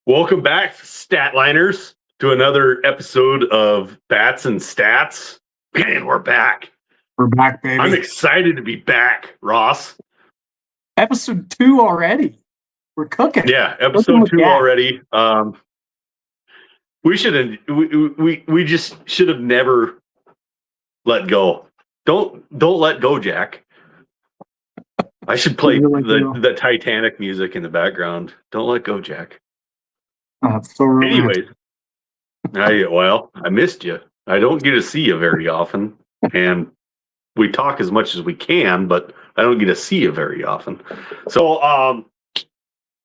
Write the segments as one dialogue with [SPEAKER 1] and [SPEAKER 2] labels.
[SPEAKER 1] Welcome back, Statliners, to another episode of Bats and Stats. Man, we're back.
[SPEAKER 2] We're back, baby.
[SPEAKER 1] I'm excited to be back, Ross.
[SPEAKER 2] Episode 2 already. We're cooking.
[SPEAKER 1] Yeah, episode 2 already. We should have. We just should have never let go. Don't let go, Jack. I should play the Titanic music in the background. Don't let go, Jack.
[SPEAKER 2] Oh, it's so romantic.
[SPEAKER 1] Anyways, I missed you. I don't get to see you very often, and we talk as much as we can, but I don't get to see you very often. So,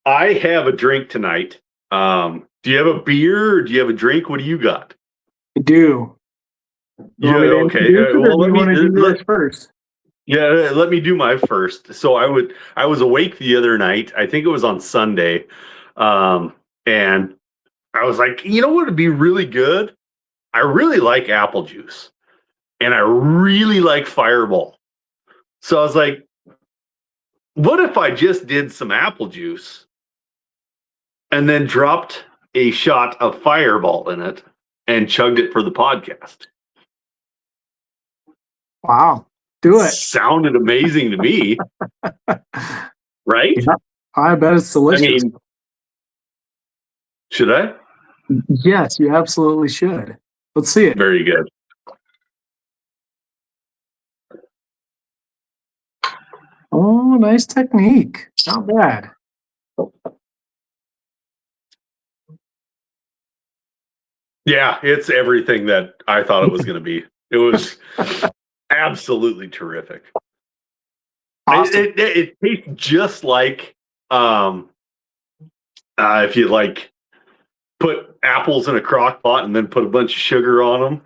[SPEAKER 1] I have a drink tonight. Do you have a beer or do you have a drink? What do you got?
[SPEAKER 2] I do.
[SPEAKER 1] Yeah, okay.
[SPEAKER 2] Well, let me do yours first.
[SPEAKER 1] Yeah, let me do my first. So I was awake the other night. I think it was on Sunday. And I was like, you know what would be really good? I really like apple juice. And I really like Fireball. So I was like, what if I just did some apple juice and then dropped a shot of Fireball in it and chugged it for the podcast?
[SPEAKER 2] Wow. Do it.
[SPEAKER 1] Sounded amazing to me. Right?
[SPEAKER 2] Yeah, I bet it's delicious.
[SPEAKER 1] I mean, should I?
[SPEAKER 2] Yes, you absolutely should. Let's see it.
[SPEAKER 1] Very good.
[SPEAKER 2] Oh, nice technique. Not bad.
[SPEAKER 1] Yeah, it's everything that I thought it was going to be. It was absolutely terrific. Awesome. It tastes just like if you like put apples in a crock pot and then put a bunch of sugar on them.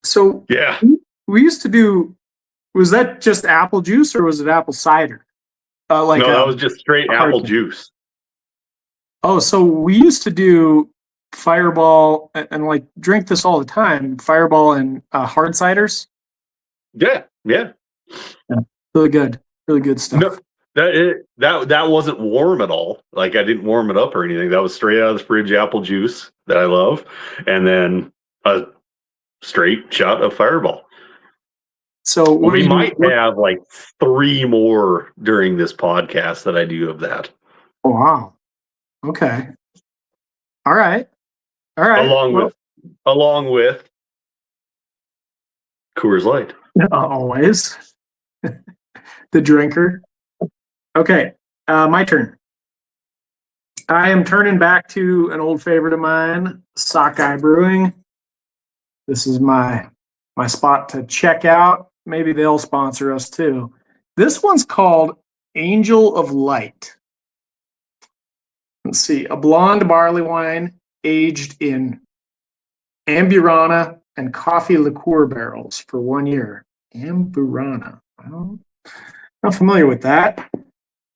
[SPEAKER 2] So
[SPEAKER 1] yeah,
[SPEAKER 2] we used to do. Was that just apple juice or was it apple cider?
[SPEAKER 1] No, that was just straight apple juice.
[SPEAKER 2] Oh, so we used to do Fireball and like drink this all the time. Fireball and hard ciders.
[SPEAKER 1] Yeah.
[SPEAKER 2] Really good stuff.
[SPEAKER 1] No, that wasn't warm at all. Like I didn't warm it up or anything. That was straight out of the fridge apple juice that I love, and then a straight shot of Fireball.
[SPEAKER 2] So
[SPEAKER 1] we might have like 3 more during this podcast that I do of that.
[SPEAKER 2] Oh, wow. Okay. All right.
[SPEAKER 1] Along with Coors Light.
[SPEAKER 2] Always. The drinker. Okay. My turn. I am turning back to an old favorite of mine, Sockeye Brewing. This is my spot to check out. Maybe they'll sponsor us too. This one's called Angel of Light. Let's see. A blonde barley wine aged in Amburana and coffee liqueur barrels for 1 year. Amburana. Well, not familiar with that.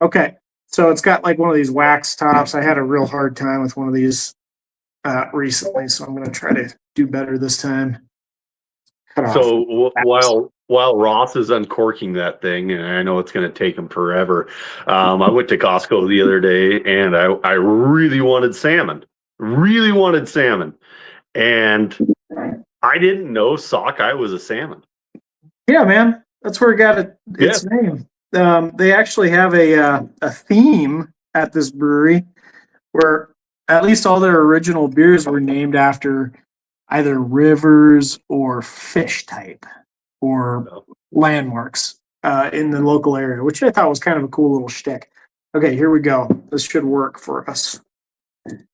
[SPEAKER 2] Okay. So it's got like one of these wax tops. I had a real hard time with one of these recently, so I'm going to try to do better this time.
[SPEAKER 1] So while Ross is uncorking that thing, and I know it's going to take him forever, I went to Costco the other day, and I really wanted salmon. And I didn't know Sockeye was a salmon.
[SPEAKER 2] Yeah, man. That's where it got its name. They actually have a theme at this brewery where at least all their original beers were named after either rivers or fish type or landmarks in the local area, which I thought was kind of a cool little shtick. Okay, here we go. This should work for us.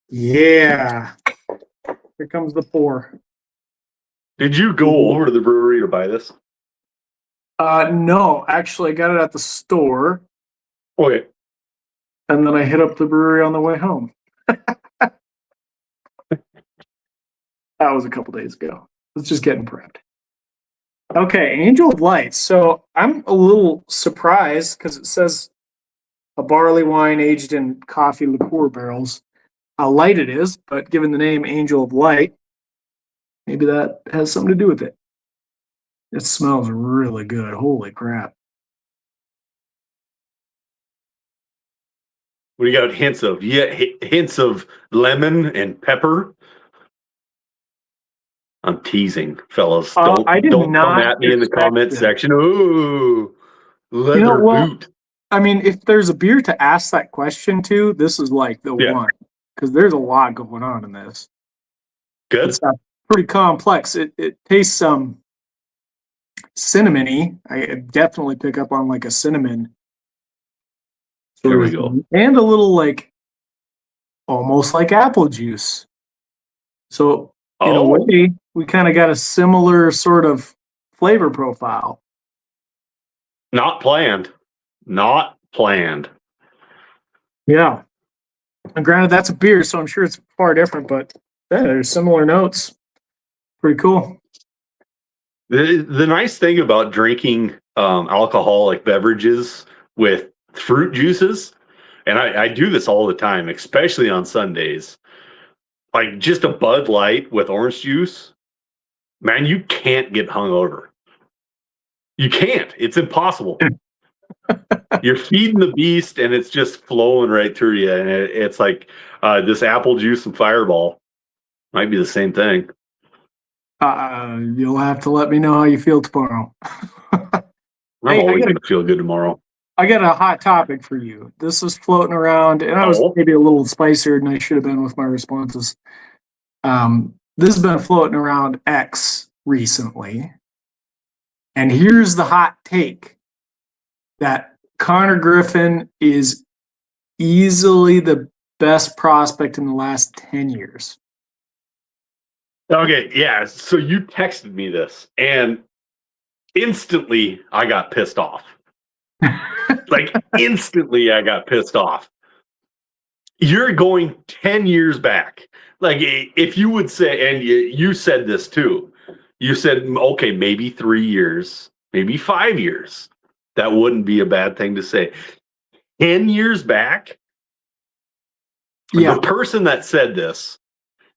[SPEAKER 2] Yeah. Here comes the pour.
[SPEAKER 1] Did you go over to the brewery to buy this?
[SPEAKER 2] No, actually, I got it at the store.
[SPEAKER 1] Okay.
[SPEAKER 2] And then I hit up the brewery on the way home. That was a couple days ago. It's just getting prepped. Okay, Angel of Light. So I'm a little surprised because it says a barley wine aged in coffee liqueur barrels. How light it is, but given the name Angel of Light, maybe that has something to do with it. It smells really good. Holy crap.
[SPEAKER 1] What do you got hints of? Yeah, hints of lemon and pepper. I'm teasing, fellas.
[SPEAKER 2] I did
[SPEAKER 1] Don't come
[SPEAKER 2] not
[SPEAKER 1] at me in the
[SPEAKER 2] expect
[SPEAKER 1] comment
[SPEAKER 2] this.
[SPEAKER 1] section. Ooh, leather
[SPEAKER 2] Well,
[SPEAKER 1] boot.
[SPEAKER 2] I mean, if there's a beer to ask that question to, this is like the
[SPEAKER 1] Yeah.
[SPEAKER 2] one, because there's a lot going on in this.
[SPEAKER 1] Good.
[SPEAKER 2] It's pretty complex. It tastes cinnamony. I definitely pick up on like a cinnamon.
[SPEAKER 1] There we go.
[SPEAKER 2] And a little like almost like apple juice. So in a way, we kind of got a similar sort of flavor profile.
[SPEAKER 1] Not planned. Not planned.
[SPEAKER 2] Yeah. And granted, that's a beer, so I'm sure it's far different, but yeah, there's similar notes. Pretty cool.
[SPEAKER 1] The nice thing about drinking alcoholic beverages with fruit juices, and I do this all the time, especially on Sundays, like just a Bud Light with orange juice, man, you can't get hungover. You can't. It's impossible. You're feeding the beast, and it's just flowing right through you. And it's like this apple juice and Fireball might be the same thing.
[SPEAKER 2] You'll have to let me know how you feel tomorrow.
[SPEAKER 1] I'm always going to feel good tomorrow.
[SPEAKER 2] I got a hot topic for you. This was floating around, and I was maybe a little spicier than I should have been with my responses. This has been floating around X recently. And here's the hot take that Konnor Griffin is easily the best prospect in the last 10 years.
[SPEAKER 1] Okay, yeah. So you texted me this, and instantly I got pissed off. Like, instantly I got pissed off. You're going 10 years back. Like, if you would say, and you said this too, you said, okay, maybe 3 years, maybe 5 years. That wouldn't be a bad thing to say. 10 years back, the person that said this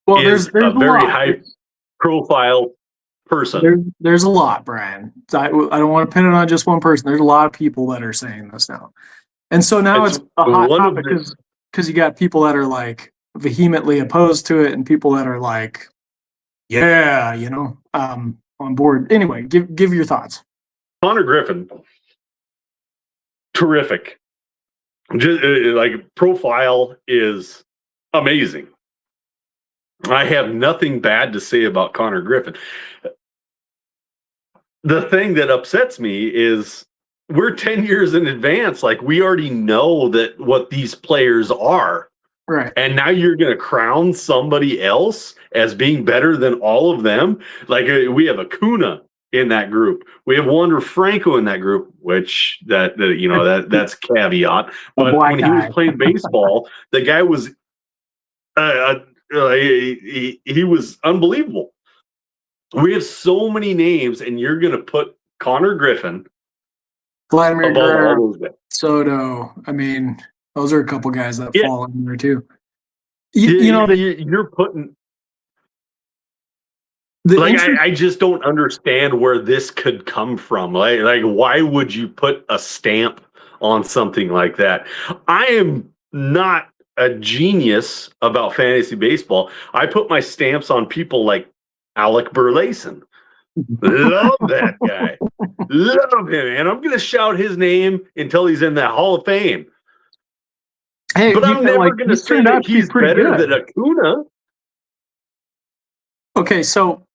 [SPEAKER 1] is a very high-profile person.
[SPEAKER 2] There's a lot, Brian. I don't want to pin it on just one person. There's a lot of people that are saying this now. And so now it's a hot topic because you got people that are like vehemently opposed to it and people that are like, yeah, on board. Anyway, give your thoughts.
[SPEAKER 1] Konnor Griffin, terrific. Just, like, profile is amazing. I have nothing bad to say about Konnor Griffin. The thing that upsets me is we're 10 years in advance. Like, we already know that what these players are.
[SPEAKER 2] Right.
[SPEAKER 1] And now you're going to crown somebody else as being better than all of them. Like, we have Acuna in that group. We have Wander Franco in that group, which that's caveat. But when he was playing baseball, the guy was he was unbelievable. We have so many names, and you're going to put Konnor Griffin,
[SPEAKER 2] Vladimir Guerrero, Soto. I mean, those are a couple guys that fall in there too.
[SPEAKER 1] You're putting. I just don't understand where this could come from. Like, why would you put a stamp on something like that? I am not a genius about fantasy baseball. I put my stamps on people like Alec Burleson. Love that guy. Love him. And I'm going to shout his name until he's in that Hall of Fame.
[SPEAKER 2] Hey,
[SPEAKER 1] but I'm never going to say that he's better than Acuna.
[SPEAKER 2] Okay, so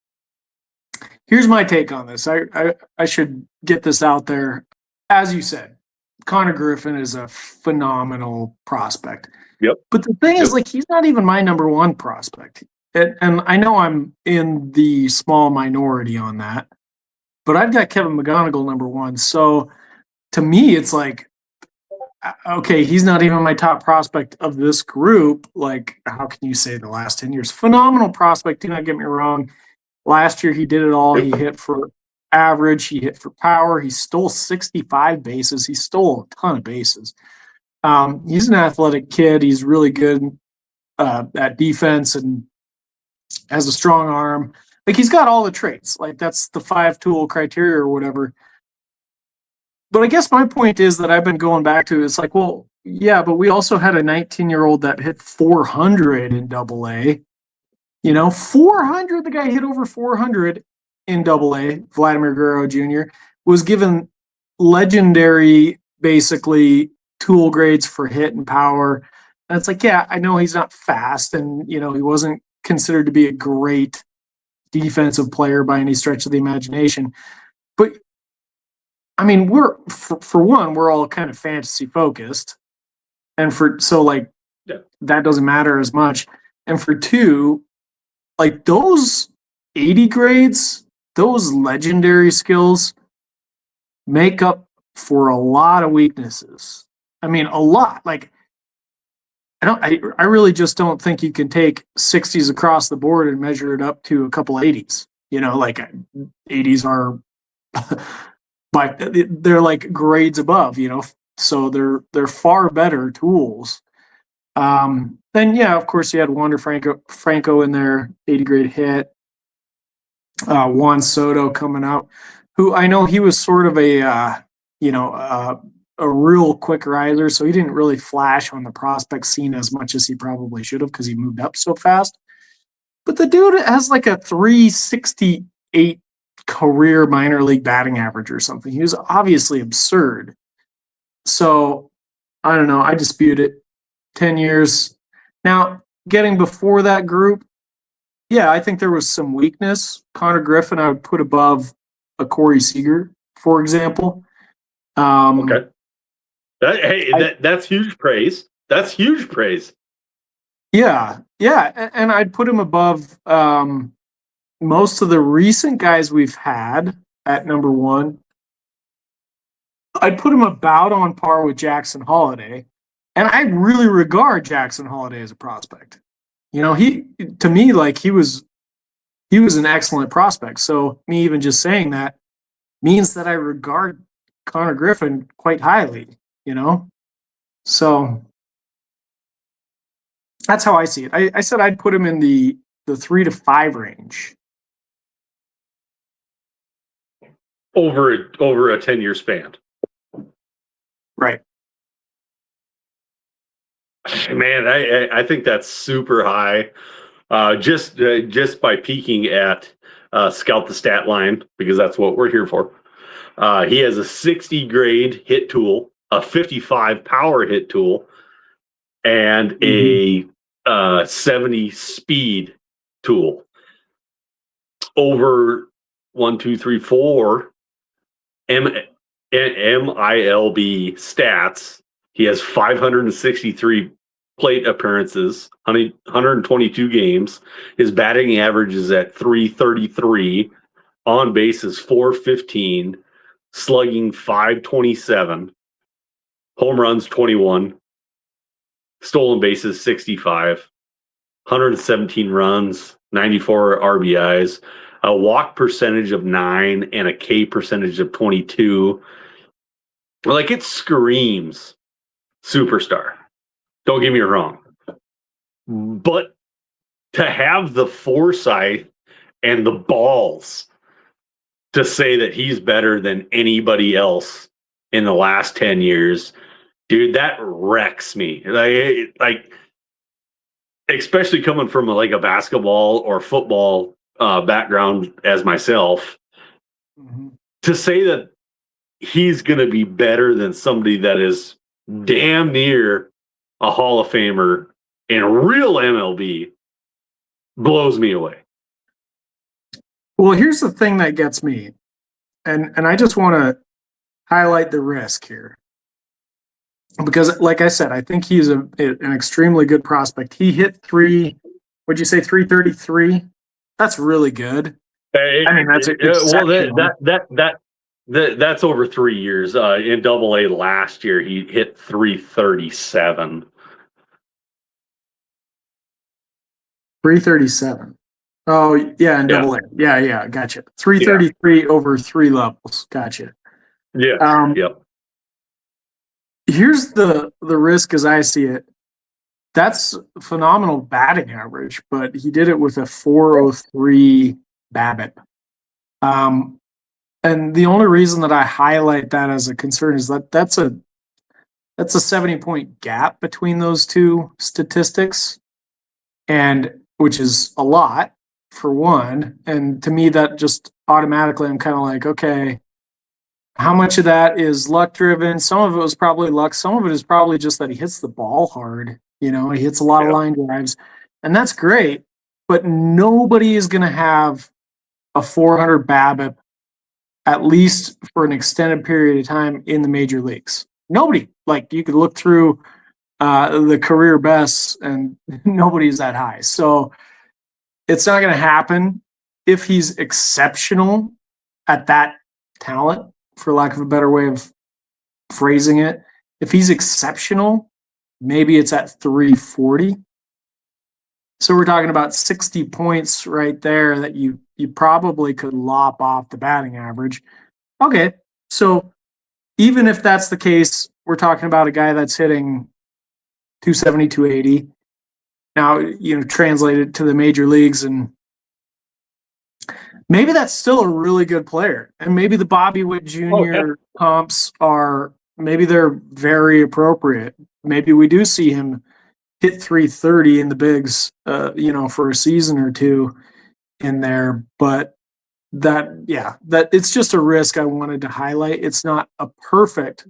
[SPEAKER 2] here's my take on this. I should get this out there. As you said, Konnor Griffin is a phenomenal prospect.
[SPEAKER 1] Yep.
[SPEAKER 2] But the thing is, like, he's not even my number one prospect. And I know I'm in the small minority on that, but I've got Kevin McGonigal number one. So to me, it's like, okay, he's not even my top prospect of this group. Like, how can you say the last 10 years? Phenomenal prospect, do not get me wrong. Last year, he did it all. He hit for average. He hit for power. He stole 65 bases. He stole a ton of bases. He's an athletic kid. He's really good at defense and has a strong arm. Like, he's got all the traits. Like, that's the 5-tool criteria or whatever. But I guess my point is that I've been going back to, it's like, well, yeah, but we also had a 19-year-old that hit 400 in Double A. 400. The guy hit over 400 in Double A. Vladimir Guerrero Jr. was given legendary, basically tool grades for hit and power. And it's like, yeah, I know he's not fast, and he wasn't considered to be a great defensive player by any stretch of the imagination. But I mean, we're for one, we're all kind of fantasy focused, and that doesn't matter as much. And for two, like those 80 grades, those legendary skills make up for a lot of weaknesses. I mean, a lot. Like, I really just don't think you can take 60s across the board and measure it up to a couple 80s. Like 80s are, but they're like grades above. So they're far better tools. Then yeah, of course you had Wander Franco in there, 80 grade hit. Juan Soto coming out, who I know he was sort of a real quick riser, so he didn't really flash on the prospect scene as much as he probably should have because he moved up so fast. But the dude has like a 368 career minor league batting average or something. He was obviously absurd. So I don't know. I dispute it. 10 years. Now, getting before that group, yeah, I think there was some weakness. Konnor Griffin, I would put above a Corey Seager, for example.
[SPEAKER 1] Okay. That's huge praise. That's huge praise.
[SPEAKER 2] Yeah. And I'd put him above most of the recent guys we've had at number one. I'd put him about on par with Jackson Holiday. And I really regard Jackson Holiday as a prospect. He to me, like he was an excellent prospect. So me even just saying that means that I regard Konnor Griffin quite highly, So that's how I see it. I said I'd put him in the 3 to 5 range.
[SPEAKER 1] Over a 10-year span.
[SPEAKER 2] Right.
[SPEAKER 1] Man, I think that's super high. Just by peeking at Scout the Stat Line, because that's what we're here for. He has a 60 grade hit tool, a 55 power hit tool, and a 70 speed tool. Over 1, 2, 3, 4 MILB stats. He has 563 plate appearances, 122 games. His batting average is at 333. On base is 415. Slugging 527. Home runs 21. Stolen bases 65. 117 runs, 94 RBIs. A walk percentage of 9 and a K percentage of 22. Like, it screams superstar. Don't get me wrong. But to have the foresight and the balls to say that he's better than anybody else in the last 10 years, dude, that wrecks me. Like especially coming from a basketball or football background as myself, to say that he's going to be better than somebody that is damn near a Hall of Famer in real MLB blows me away.
[SPEAKER 2] Well, here's the thing that gets me, and I just want to highlight the risk here. Because, like I said, I think he's an extremely good prospect. He hit 333? That's really good. I mean, that's
[SPEAKER 1] that's over 3 years. In Double A last year, he hit 337.
[SPEAKER 2] 337. Oh, yeah, in Double A. Yeah, gotcha. 333 over 3 levels. Gotcha.
[SPEAKER 1] Yeah. Yep.
[SPEAKER 2] Here's the risk as I see it. That's phenomenal batting average, but he did it with a 403 BABIP. And the only reason that I highlight that as a concern is that that's a That's a 70-point gap between those two statistics, and which is a lot for one. And to me, that just automatically, I'm kind of like, okay, how much of that is luck driven? Some of it was probably luck. Some of it is probably just that he hits the ball hard. He hits a lot of line drives, and that's great. But nobody is going to have a 400 BABIP at least for an extended period of time in the major leagues. Nobody. Like, you could look through the career bests, and nobody's that high. So it's not going to happen. If he's exceptional at that talent, for lack of a better way of phrasing it, if he's exceptional, maybe it's at 340. So we're talking about 60 points right there that you probably could lop off the batting average. Okay, so even if that's the case, we're talking about a guy that's hitting 270, 280. Now, translated to the major leagues, and maybe that's still a really good player. And maybe the Bobby Witt Jr. comps maybe they're very appropriate. Maybe we do see him hit 330 in the bigs, for a season or two in there. But that it's just a risk I wanted to highlight. It's not a perfect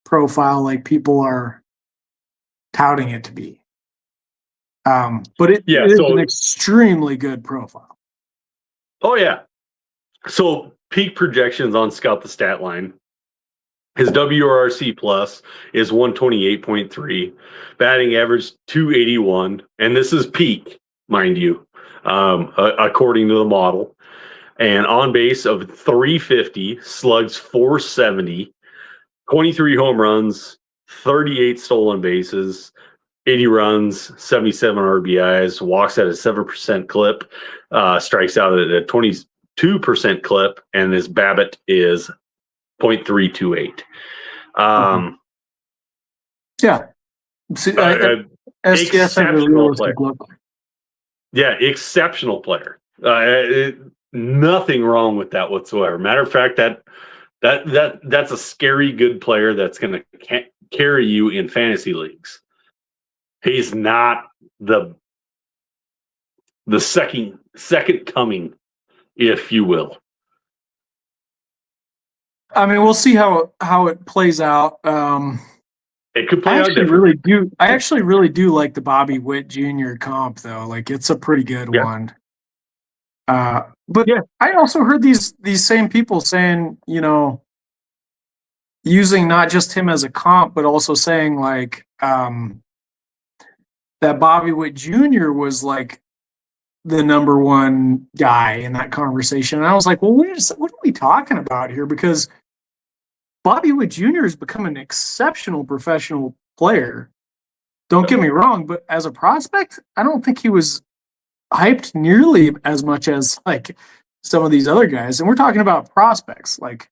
[SPEAKER 2] profile like people are touting it to be. But it is an extremely good profile.
[SPEAKER 1] Oh, yeah. So peak projections on Scout the Stat Line. His WRC plus is 128.3, batting average 281, and this is peak, mind you, according to the model. And on base of 350, slugs 470, 23 home runs, 38 stolen bases, 80 runs, 77 RBIs, walks at a 7% clip, strikes out at a 22% clip, and his BABIP is 0.328.
[SPEAKER 2] Yeah.
[SPEAKER 1] Exceptional player. Yeah, exceptional player. Nothing wrong with that whatsoever. Matter of fact, that's a scary good player that's going to carry you in fantasy leagues. He's not the second coming, if you will.
[SPEAKER 2] I mean, we'll see how it plays out.
[SPEAKER 1] It could play out.
[SPEAKER 2] I actually really do like the Bobby Witt Jr. comp, though. Like, it's a pretty good one. But I also heard these same people saying, using not just him as a comp, but also saying like that Bobby Witt Jr. was like the number one guy in that conversation. And I was like, well, what are we talking about here? Because Bobby Witt Jr. has become an exceptional professional player. Don't get me wrong, but as a prospect, I don't think he was hyped nearly as much as like some of these other guys. And we're talking about prospects. Like,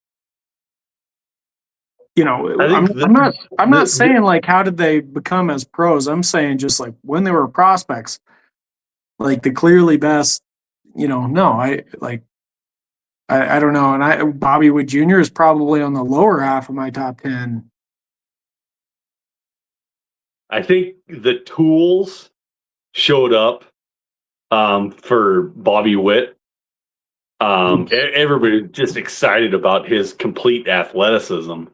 [SPEAKER 2] I'm not saying like how did they become as pros. I'm saying just like when they were prospects, like the clearly best. I don't know. And Bobby Witt Jr. is probably on the lower half of my top 10.
[SPEAKER 1] I think the tools showed up for Bobby Witt. Everybody just excited about his complete athleticism.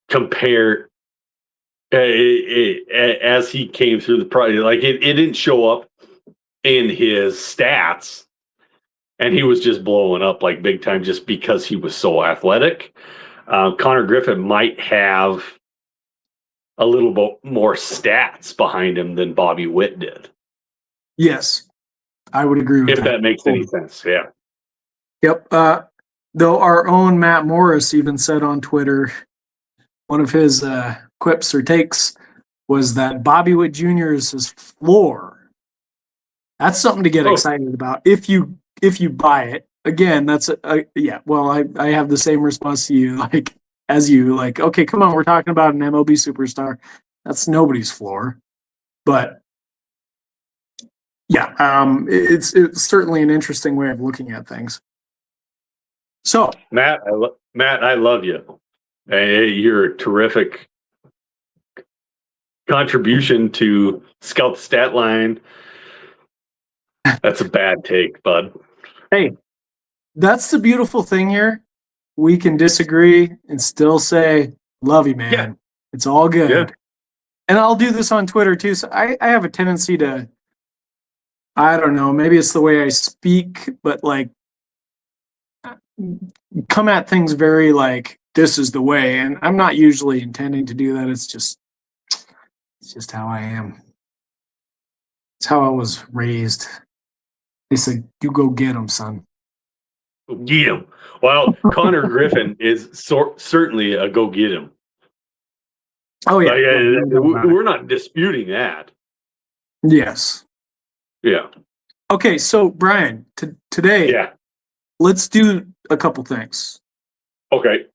[SPEAKER 1] Compare as he came through the project, like it didn't show up in his stats, and he was just blowing up like big time just because he was so athletic. Konnor Griffin might have a little bit more stats behind him than Bobby Witt did.
[SPEAKER 2] Yes, I would agree with
[SPEAKER 1] that. If that makes any sense, yeah.
[SPEAKER 2] Yep. Though our own Matt Morris even said on Twitter, one of his quips or takes was that Bobby Witt Jr. is his floor. That's something to get excited about if you buy it. Again, that's well, I have the same response to you as you. Like, okay, come on, we're talking about an MLB superstar. That's nobody's floor, but yeah, it's certainly an interesting way of looking at things. So,
[SPEAKER 1] Matt, I love you. You're a terrific contribution to Scout the Stat Line. That's a bad take, bud.
[SPEAKER 2] Hey, that's the beautiful thing here. We can disagree and still say, love you, man.
[SPEAKER 1] Yeah.
[SPEAKER 2] It's all good.
[SPEAKER 1] Yeah.
[SPEAKER 2] And I'll do this on Twitter too. So I have a tendency to, I don't know, maybe it's the way I speak, but like come at things very like, this is the way. And I'm not usually intending to do that. It's just how I am. It's how I was raised. They said, you go get them, son.
[SPEAKER 1] Get him. Well, Konnor Griffin is certainly a go get him.
[SPEAKER 2] Oh, yeah.
[SPEAKER 1] We're not disputing that.
[SPEAKER 2] Yes.
[SPEAKER 1] Yeah.
[SPEAKER 2] Okay, so Brian, today, let's do a couple things.
[SPEAKER 1] Okay.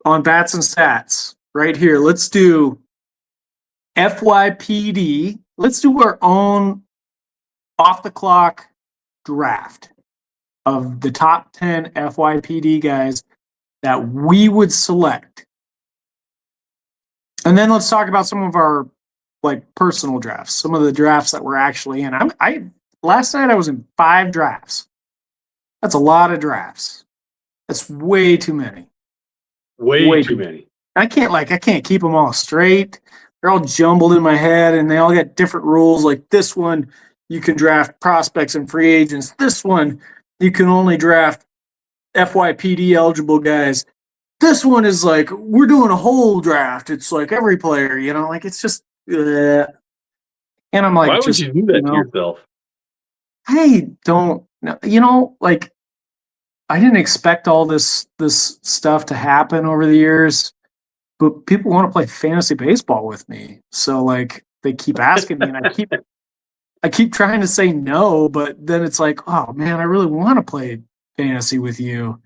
[SPEAKER 2] On Bats and Stats, right here, let's do FYPD. Let's do our own off-the-clock draft of the top 10 FYPD guys that we would select. And then let's talk about some of our like personal drafts, some of the drafts that we're actually in. Last night I was in 5 drafts. That's a lot of drafts. That's way too many.
[SPEAKER 1] Way too many.
[SPEAKER 2] I can't keep them all straight. They're all jumbled in my head and they all got different rules. Like this one, you can draft prospects and free agents. This one, you can only draft FYPD eligible guys. This one is like, we're doing a whole draft. It's like every player, like it's just, and I'm like,
[SPEAKER 1] why would you do that to yourself?
[SPEAKER 2] I don't know, like I didn't expect all this stuff to happen over the years, but people want to play fantasy baseball with me. So like they keep asking me and I keep trying to say no, but then it's like, oh man, I really want to play fantasy with you.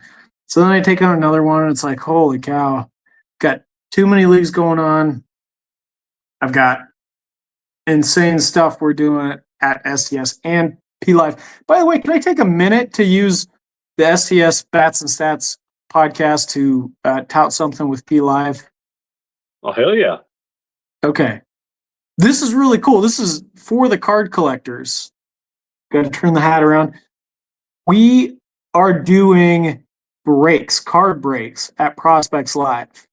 [SPEAKER 2] So then I take on another one and it's like, holy cow, got too many leagues going on. I've got insane stuff we're doing at STS and PLive. By the way, can I take a minute to use the STS Bats and Stats podcast to tout something with PLive?
[SPEAKER 1] Oh, hell yeah.
[SPEAKER 2] Okay. This is really cool. This is for the card collectors. Got to turn the hat around. We are doing card breaks at Prospects Live.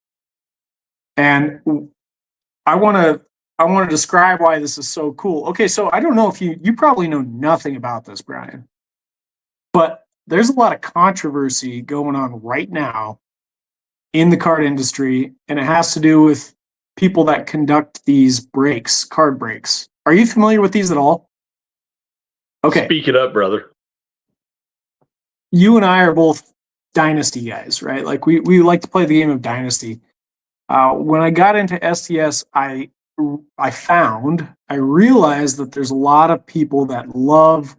[SPEAKER 2] And I want to describe why this is so cool. Okay, so I don't know if you probably know nothing about this, Brian, but there's a lot of controversy going on right now in the card industry, and it has to do with people that conduct these card breaks. Are you familiar with these at all? Okay.
[SPEAKER 1] Speak it up, brother.
[SPEAKER 2] You and I are both Dynasty guys, right? Like we like to play the game of Dynasty. When I got into STS, I realized that there's a lot of people that love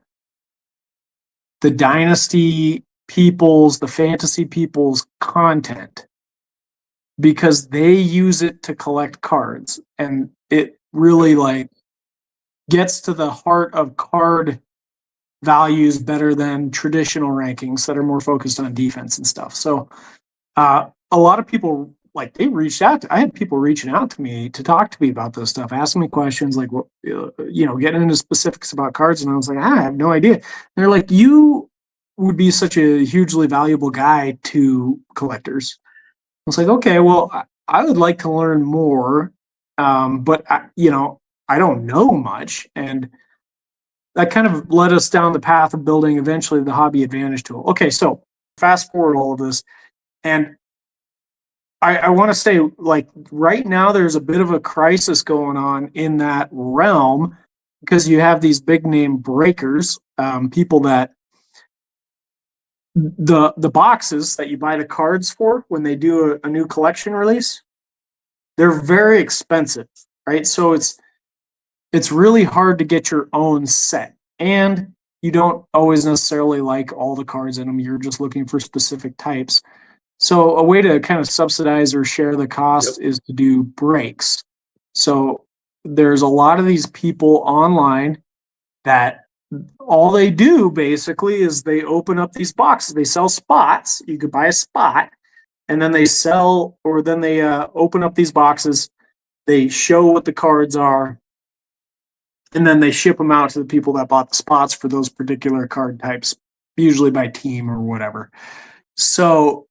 [SPEAKER 2] the Dynasty people's, the fantasy people's content because they use it to collect cards, and it really like gets to the heart of card values better than traditional rankings that are more focused on defense and stuff. So a lot of people like they reached out I had people reaching out to me to talk to me about this stuff, asking me questions like what getting into specifics about cards, and I was like, I have no idea. And they're like, you would be such a hugely valuable guy to collectors. I was like, okay, well, I would like to learn more, but I don't know much, and that kind of led us down the path of building eventually the Hobby Advantage tool. Okay, so fast forward all of this, and I want to say, like, right now there's a bit of a crisis going on in that realm because you have these big name breakers, people that the boxes that you buy the cards for when they do a new collection release, they're very expensive, right? So it's really hard to get your own set, and you don't always necessarily like all the cards in them. You're just looking for specific types. So a way to kind of subsidize or share the cost is to do breaks. So there's a lot of these people online that all they do basically is they open up these boxes. They sell spots. You could buy a spot, and then they sell, or then they open up these boxes. They show what the cards are, and then they ship them out to the people that bought the spots for those particular card types, usually by team or whatever. So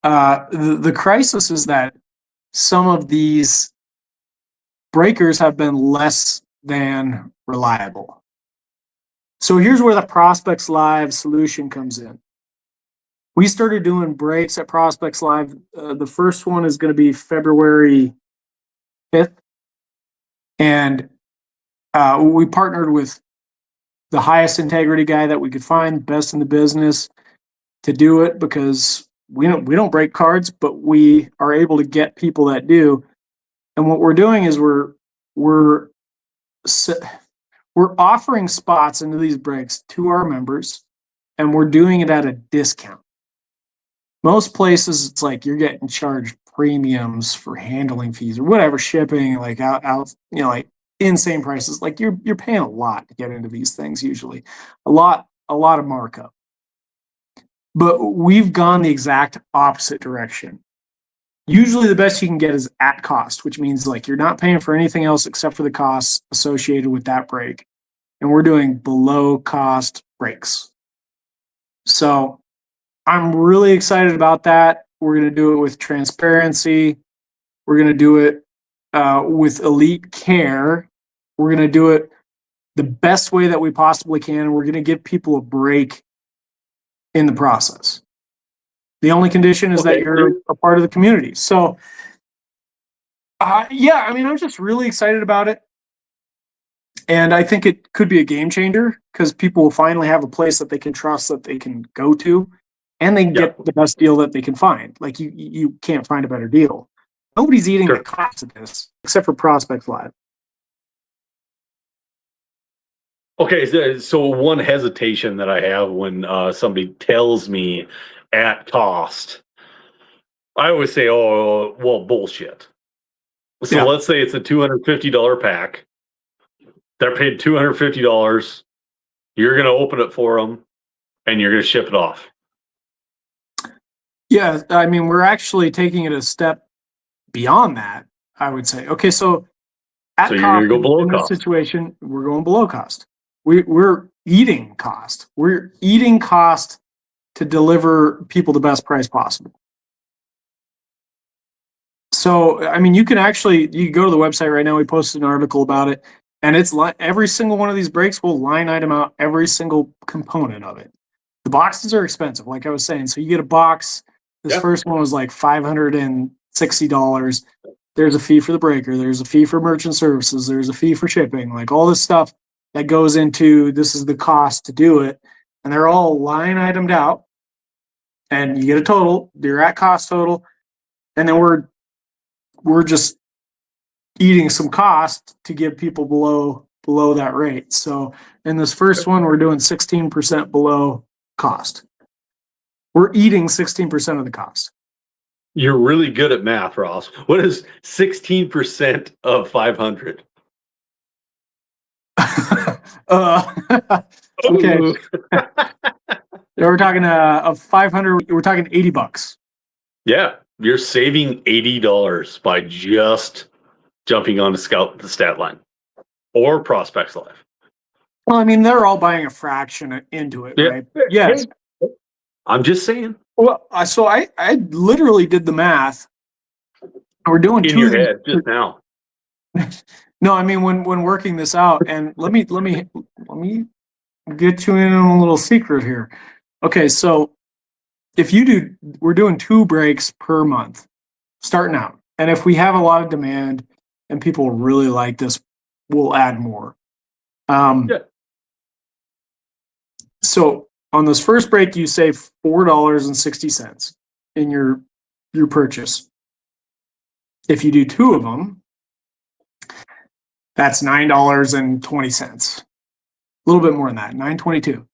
[SPEAKER 2] the crisis is that some of these breakers have been less than reliable. So here's where the Prospects Live solution comes in. We started doing breaks at Prospects Live. The first one is going to be February 5th. And we partnered with the highest integrity guy that we could find, best in the business, to do it, because we don't break cards, but we are able to get people that do. And what we're doing is we're offering spots into these breaks to our members, and we're doing it at a discount. Most places, it's like you're getting charged premiums for handling fees or whatever, shipping, like out, like insane prices. Like you're paying a lot to get into these things, usually a lot of markup. But we've gone the exact opposite direction. Usually the best you can get is at cost, which means like you're not paying for anything else except for the costs associated with that break. And we're doing below cost breaks. So I'm really excited about that. We're going to do it with transparency. We're going to do it with elite care. We're going to do it the best way that we possibly can. We're going to give people a break in the process. The only condition is that you're a part of the community. So, yeah, I mean, I'm just really excited about it. And I think it could be a game changer, because people will finally have a place that they can trust, that they can go to, and they can get the best deal that they can find. Like you can't find a better deal. Nobody's eating the cost of this except for Prospects Live.
[SPEAKER 1] Okay, so one hesitation that I have when somebody tells me at cost, I always say, oh, well, bullshit. So let's say it's a $250 pack. They're paid $250. You're going to open it for them, and you're going to ship it off.
[SPEAKER 2] Yeah, I mean, we're actually taking it a step beyond that, I would say. Okay, so at
[SPEAKER 1] you're going to go below
[SPEAKER 2] in
[SPEAKER 1] cost.
[SPEAKER 2] this situation, we're going below cost. We're eating cost. We're eating cost to deliver people the best price possible. So, I mean, you can go to the website right now. We posted an article about it, and it's like every single one of these breaks will line item out every single component of it. The boxes are expensive, like I was saying. So you get a box. This first one was like $560. There's a fee for the breaker. There's a fee for merchant services. There's a fee for shipping. Like all this stuff that goes into, this is the cost to do it. And they're all line itemed out. And you get a total, you're at cost total. And then we're just eating some cost to give people below that rate. So in this first one, we're doing 16% below cost. We're eating 16% of the cost.
[SPEAKER 1] You're really good at math, Ross. What is 16% of 500?
[SPEAKER 2] Okay. We're talking of 500. We're talking $80.
[SPEAKER 1] Yeah, you're saving $80 by just jumping on to Scout the Stat Line or Prospects Live.
[SPEAKER 2] Well, I mean, they're all buying a fraction into it, right? Yes.
[SPEAKER 1] I'm just saying.
[SPEAKER 2] Well, so I literally did the math. We're doing
[SPEAKER 1] in your head just now.
[SPEAKER 2] No, I mean when working this out, and let me get you in on a little secret here. Okay, so if we're doing 2 breaks per month, starting out, and if we have a lot of demand and people really like this, we'll add more. So on this first break, you save $4.60 in your purchase. If you do 2 of them, that's $9.20. A little bit more than that, $9.22.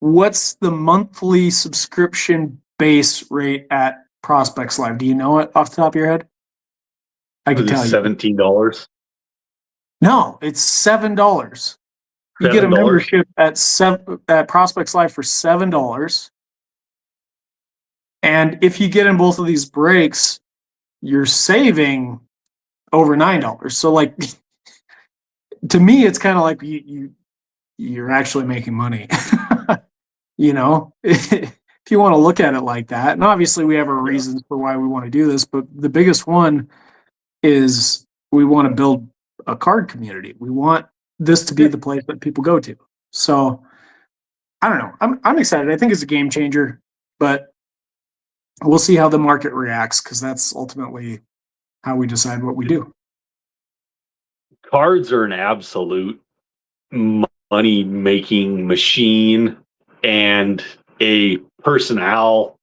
[SPEAKER 2] What's the monthly subscription base rate at Prospects Live? Do you know it off the top of your head? I can tell you.
[SPEAKER 1] $17.
[SPEAKER 2] No, it's $7. You get a membership at Prospects Live for $7, And if you get in both of these breaks, you're saving over $9. So like to me, it's kind of like you're actually making money. If you want to look at it like that. And obviously we have our reasons for why we want to do this, but the biggest one is we want to build a card community. We want this to be the place that people go to. So I don't know. I'm excited. I think it's a game changer, but we'll see how the market reacts, because that's ultimately how we decide what we do.
[SPEAKER 1] Cards are an absolute money making machine and a personnel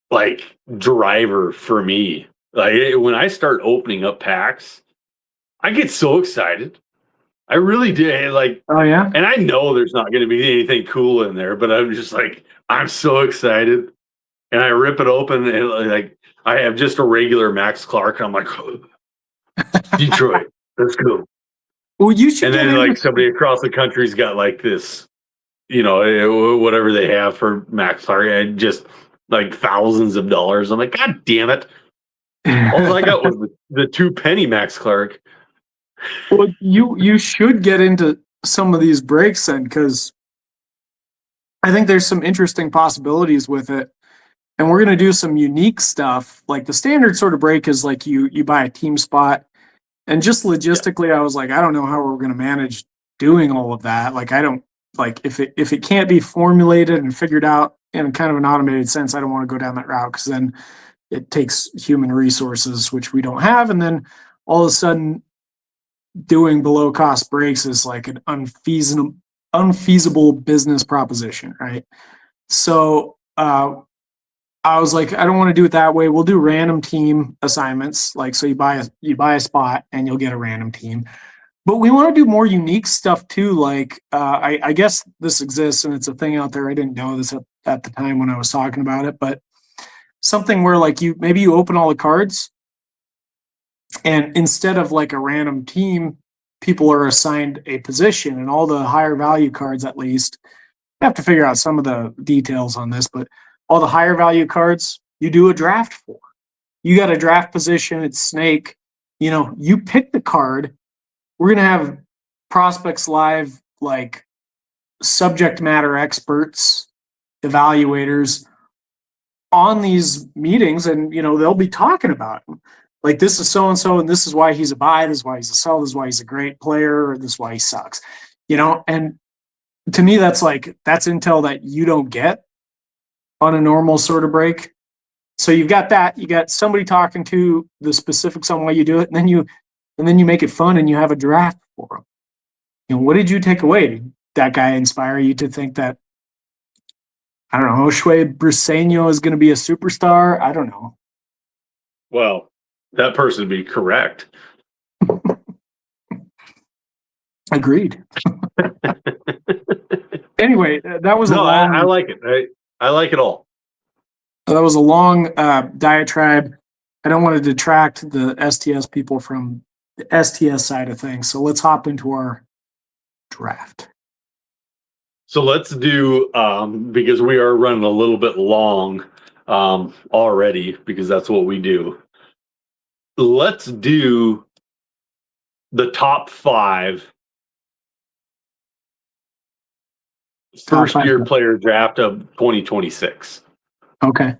[SPEAKER 1] like driver for me. Like when I start opening up packs, I get so excited. I really do. Like,
[SPEAKER 2] oh yeah,
[SPEAKER 1] and I know there's not going to be anything cool in there, but I'm just like, I'm so excited. And I rip it open, and like I have just a regular Max Clark. And I'm like, oh, Detroit, let's go.
[SPEAKER 2] Well, you should.
[SPEAKER 1] And then like somebody across the country's got like this, whatever they have for Max Clark, and just like thousands of dollars. I'm like, God damn it! All I got was the 2 penny Max Clark.
[SPEAKER 2] Well, you should get into some of these breaks then, because I think there's some interesting possibilities with it. And we're going to do some unique stuff. Like the standard sort of break is like you buy a team spot. And just logistically, I was like, I don't know how we're going to manage doing all of that. Like, I don't like if it can't be formulated and figured out in kind of an automated sense, I don't want to go down that route, because then it takes human resources, which we don't have. And then all of a sudden doing below cost breaks is like an unfeasible business proposition. Right. So, I was like, I don't want to do it that way. We'll do random team assignments. Like, so you buy a spot and you'll get a random team. But we want to do more unique stuff too. Like, I guess this exists and it's a thing out there. I didn't know this at the time when I was talking about it, but something where like maybe you open all the cards, and instead of like a random team, people are assigned a position, and all the higher value cards, at least, I have to figure out some of the details on this, but all the higher value cards you do a draft for. You got a draft position, it's snake. You pick the card. We're going to have Prospects Live, like subject matter experts, evaluators on these meetings, and they'll be talking about them. Like, this is so-and-so, and this is why he's a buy, this is why he's a sell, this is why he's a great player, or this is why he sucks. And to me, that's intel that you don't get on a normal sort of break. So you've got that. You got somebody talking to the specifics on why you do it, and then you make it fun, and you have a draft for them. What did you take away? Did that guy inspire you to think that, I don't know, Josue Briseño is going to be a superstar? I don't know.
[SPEAKER 1] Well, that person would be correct.
[SPEAKER 2] Agreed. Anyway, that was
[SPEAKER 1] I like it. I like it all.
[SPEAKER 2] That was a long diatribe. I don't want to detract the STS people from the STS side of things. So let's hop into our draft.
[SPEAKER 1] So let's do, because we are running a little bit long already, because that's what we do. Let's do the top 5 first-year player draft of 2026.
[SPEAKER 2] Okay.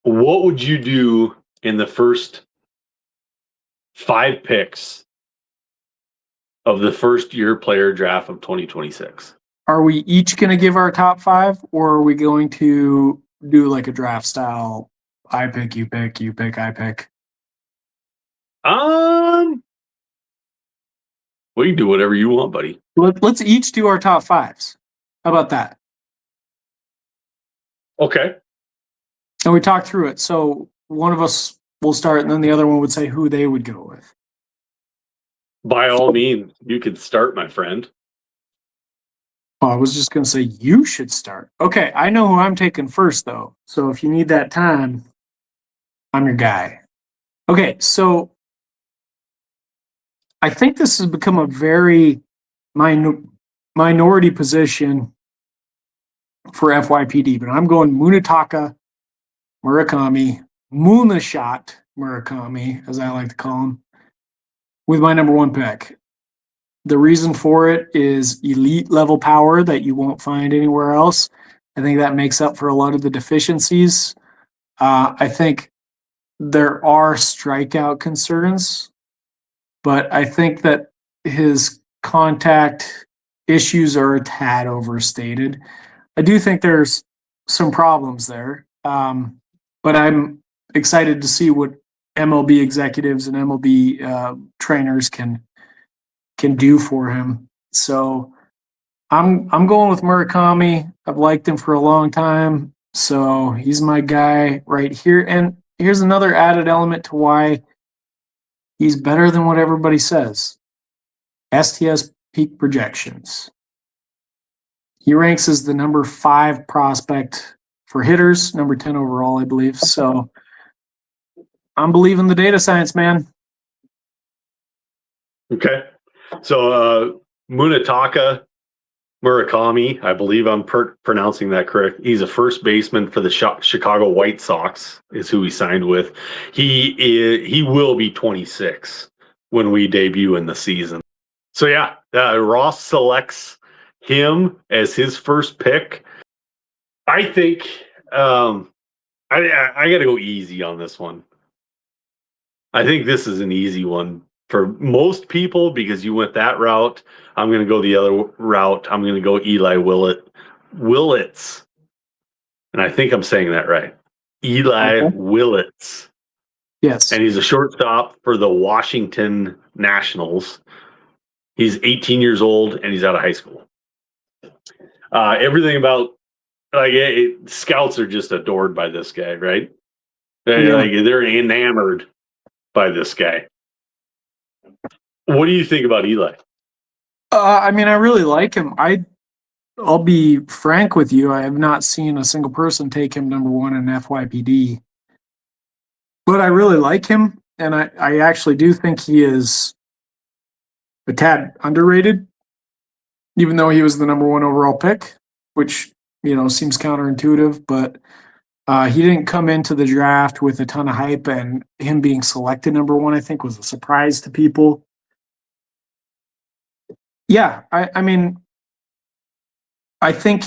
[SPEAKER 1] What would you do in the first 5 picks of the first-year player draft of 2026?
[SPEAKER 2] Are we each going to give our top 5, or are we going to do like a draft style? I pick, you pick, I pick.
[SPEAKER 1] Well, you can do whatever you want, buddy.
[SPEAKER 2] Let's each do our top 5s. How about that?
[SPEAKER 1] Okay.
[SPEAKER 2] And we talk through it. So one of us will start, and then the other one would say who they would go with.
[SPEAKER 1] By all means, you could start, my friend.
[SPEAKER 2] Oh, I was just going to say you should start. Okay, I know who I'm taking first, though. So if you need that time, I'm your guy. Okay, so I think this has become a very minority position for FYPD, but I'm going Munetaka Murakami, Moonashot Murakami, as I like to call him, with my number 1 pick. The reason for it is elite level power that you won't find anywhere else. I think that makes up for a lot of the deficiencies. I think there are strikeout concerns, but I think that his contact issues are a tad overstated. I do think there's some problems there, but I'm excited to see what MLB executives and MLB trainers can do for him. So I'm going with Murakami. I've liked him for a long time, so he's my guy right here. And here's another added element to why he's better than what everybody says. STS peak projections. He ranks as the number 5 prospect for hitters, number 10 overall, I believe. So I'm believing the data science, man.
[SPEAKER 1] Okay. So Munetaka Murakami, I believe I'm pronouncing that correct. He's a first baseman for the Chicago White Sox, is who he signed with. He will be 26 when we debut in the season. So yeah, Ross selects him as his first pick. I think I got to go easy on this one. I think this is an easy one for most people because you went that route. I'm going to go the other route. I'm going to go Eli Willits. And I think I'm saying that right. Eli Willits.
[SPEAKER 2] Yes.
[SPEAKER 1] And he's a shortstop for the Washington Nationals. He's 18 years old and he's out of high school. Everything about scouts are just adored by this guy, right? They're enamored by this guy. What do you think about Eli?
[SPEAKER 2] I mean, I really like him. I'll be frank with you. I have not seen a single person take him number 1 in FYPD. But I really like him, and I actually do think he is a tad underrated, even though he was the number 1 overall pick, which, seems counterintuitive, but he didn't come into the draft with a ton of hype, and him being selected number 1, I think, was a surprise to people. Yeah, I mean, I think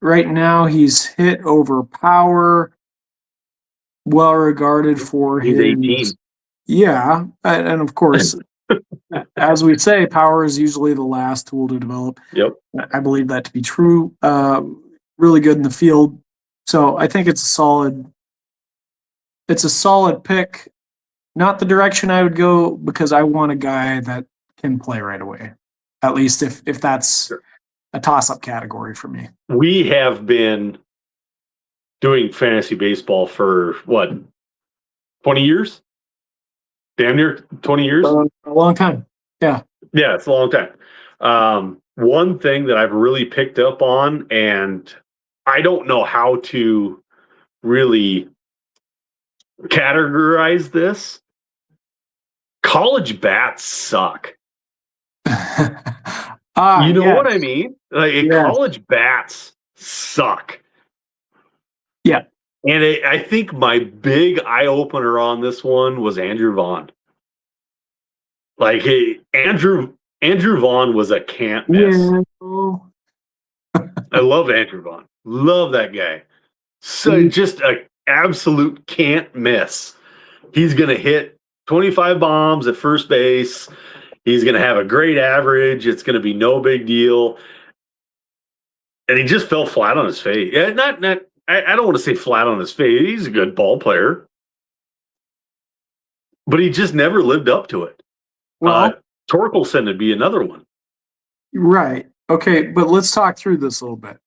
[SPEAKER 2] right now he's hit over power, well regarded for
[SPEAKER 1] He's
[SPEAKER 2] his
[SPEAKER 1] 18.
[SPEAKER 2] Yeah, and of course, as we say, power is usually the last tool to develop.
[SPEAKER 1] Yep.
[SPEAKER 2] I believe that to be true. Really good in the field. So I think it's a solid pick. Not the direction I would go because I want a guy that can play right away. At least if that's a toss-up category for me.
[SPEAKER 1] We have been doing fantasy baseball for, 20 years? Damn near 20 years?
[SPEAKER 2] A long time. Yeah.
[SPEAKER 1] Yeah, it's a long time. One thing that I've really picked up on, and I don't know how to really categorize this, college bats suck. You know what I mean? College bats suck.
[SPEAKER 2] Yeah.
[SPEAKER 1] And I think my big eye opener on this one was Andrew Vaughn. Andrew Vaughn was a can't miss. Yeah. I love Andrew Vaughn. Love that guy. So just an absolute can't miss. He's going to hit 25 bombs at first base. He's going to have a great average. It's going to be no big deal. And he just fell flat on his face. I don't want to say flat on his face. He's a good ball player. But he just never lived up to it. Well, Torkelson would be another one.
[SPEAKER 2] Right. Okay, but let's talk through this a little bit.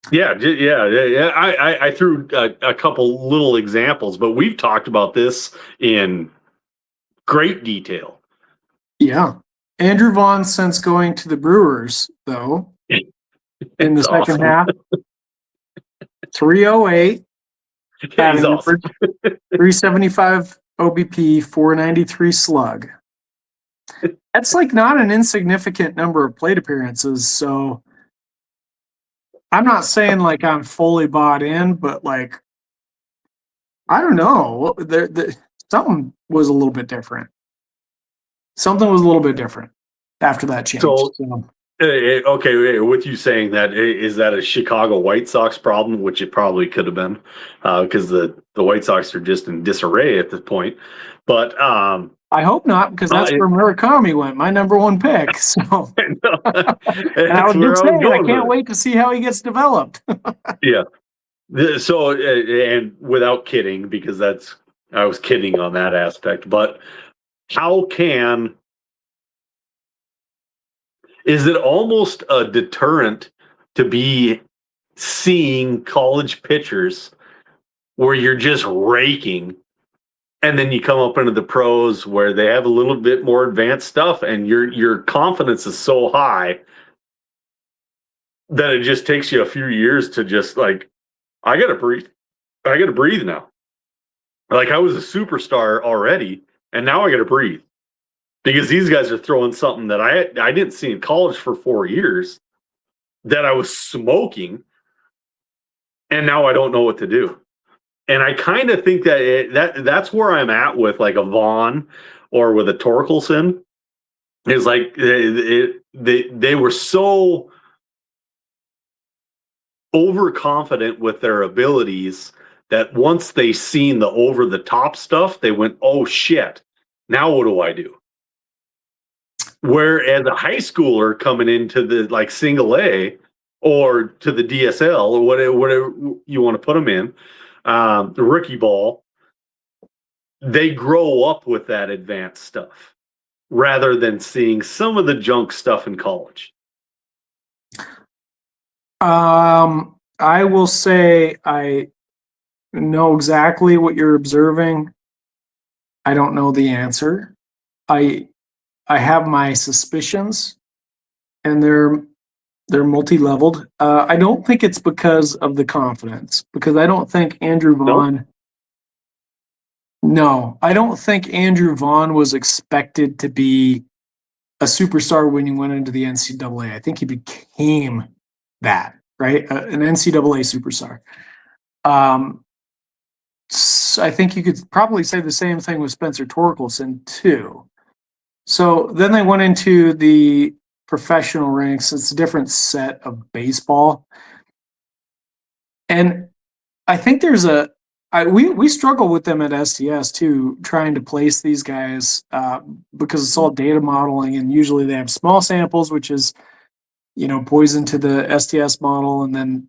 [SPEAKER 1] Yeah. I threw a couple little examples, but we've talked about this in great detail.
[SPEAKER 2] Yeah. Andrew Vaughn, since going to the Brewers, though, in the second half, 308,
[SPEAKER 1] He's awesome.
[SPEAKER 2] 375 OBP, 493 slug. That's not an insignificant number of plate appearances. So I'm not saying like I'm fully bought in, but like I don't know. Something was a little bit different. Something was a little bit different after that change.
[SPEAKER 1] So,
[SPEAKER 2] So,
[SPEAKER 1] okay, with you saying that, is that a Chicago White Sox problem? Which it probably could have been, because the White Sox are just in disarray at this point. But
[SPEAKER 2] I hope not, because that's where Murakami went, my number one pick. So, and I was just saying, I can't wait to see how he gets developed.
[SPEAKER 1] Yeah. So, and without kidding, because I was kidding on that aspect, but is it almost a deterrent to be seeing college pitchers where you're just raking, and then you come up into the pros where they have a little bit more advanced stuff and your confidence is so high that it just takes you a few years to just like, I gotta breathe now. Like, I was a superstar already, and now I gotta breathe because these guys are throwing something that I didn't see in college for 4 years that I was smoking, and now I don't know what to do. And I kind of think that that's where I'm at with like a Vaughn or with a Torkelson, is like they were so overconfident with their abilities that once they seen the over the top stuff, they went, oh shit, now what do I do? Whereas a high schooler coming into the like single A or to the DSL or whatever you want to put them in, the rookie ball, they grow up with that advanced stuff rather than seeing some of the junk stuff in college.
[SPEAKER 2] I will say I know exactly what you're observing. I don't know the answer. I have my suspicions, and they're multi-leveled. I don't think it's because of the confidence, because I don't think Andrew Vaughn. No, I don't think Andrew Vaughn was expected to be a superstar when he went into the NCAA. I think he became that, right? An NCAA superstar. So I think you could probably say the same thing with Spencer Torkelson too. So then they went into the professional ranks. It's a different set of baseball. And I think we struggle with them at STS too, trying to place these guys because it's all data modeling, and usually they have small samples, which is, poison to the STS model, and then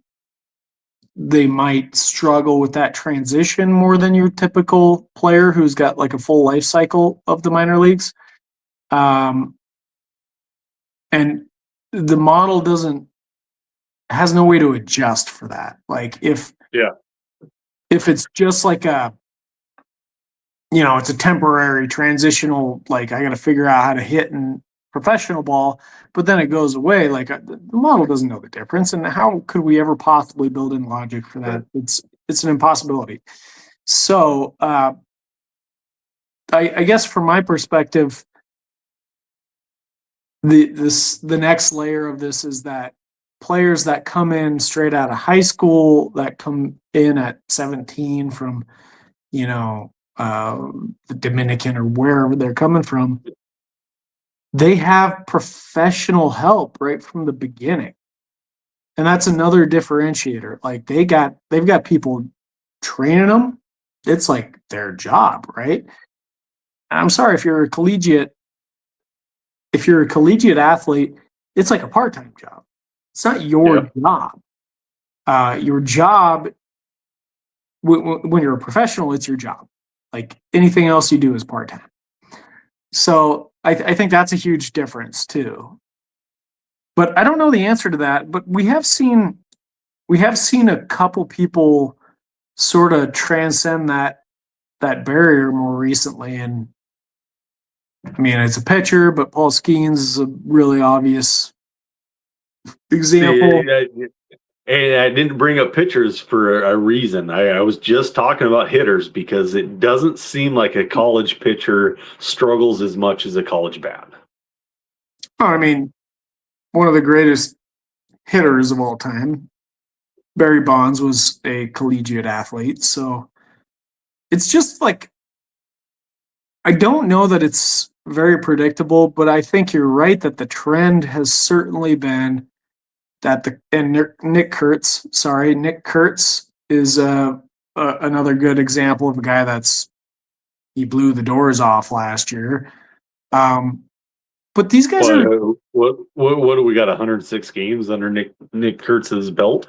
[SPEAKER 2] they might struggle with that transition more than your typical player who's got like a full life cycle of the minor leagues. And the model has no way to adjust for that. Like if it's just like it's a temporary transitional, like I got to figure out how to hit in professional ball, but then it goes away. Like the model doesn't know the difference. And how could we ever possibly build in logic for that? It's an impossibility. So I guess from my perspective, the next layer of this is that players that come in straight out of high school, that come in at 17 from, the Dominican or wherever they're coming from, they have professional help right from the beginning. And that's another differentiator. Like they've got people training them. It's like their job, right? I'm sorry, if you're a collegiate athlete, it's like a part-time job. It's not your job. Your job, when you're a professional, it's your job. Like anything else you do is part-time. So I think that's a huge difference too. But I don't know the answer to that. But we have seen a couple people sort of transcend that barrier more recently. And I mean, it's a pitcher, but Paul Skeens is a really obvious example.
[SPEAKER 1] And I didn't bring up pitchers for a reason. I was just talking about hitters because it doesn't seem like a college pitcher struggles as much as a college bat.
[SPEAKER 2] I mean, one of the greatest hitters of all time, Barry Bonds was a collegiate athlete. So it's just like, I don't know that it's very predictable, but I think you're right that the trend has certainly been that Nick Kurtz is another good example of a guy he blew the doors off last year. But these guys are.
[SPEAKER 1] What do we got? 106 games under Nick Kurtz's belt.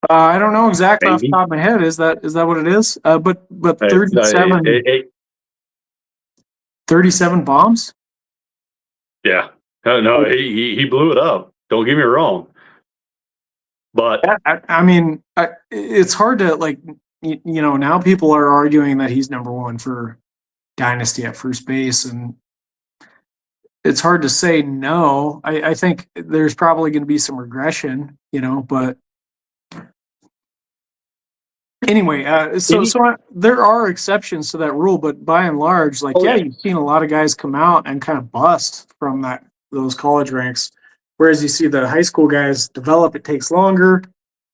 [SPEAKER 2] I don't know exactly off the
[SPEAKER 1] Maybe.
[SPEAKER 2] top of my head. Is that what it is? But 37 bombs.
[SPEAKER 1] Yeah. No, he blew it up. Don't get me wrong. But
[SPEAKER 2] I mean, it's hard to like. Now people are arguing that he's number one for dynasty at first base, and it's hard to say no. I think there's probably going to be some regression, but anyway, so there are exceptions to that rule, but by and large, you've seen a lot of guys come out and kind of bust from those college ranks, whereas you see the high school guys develop. It takes longer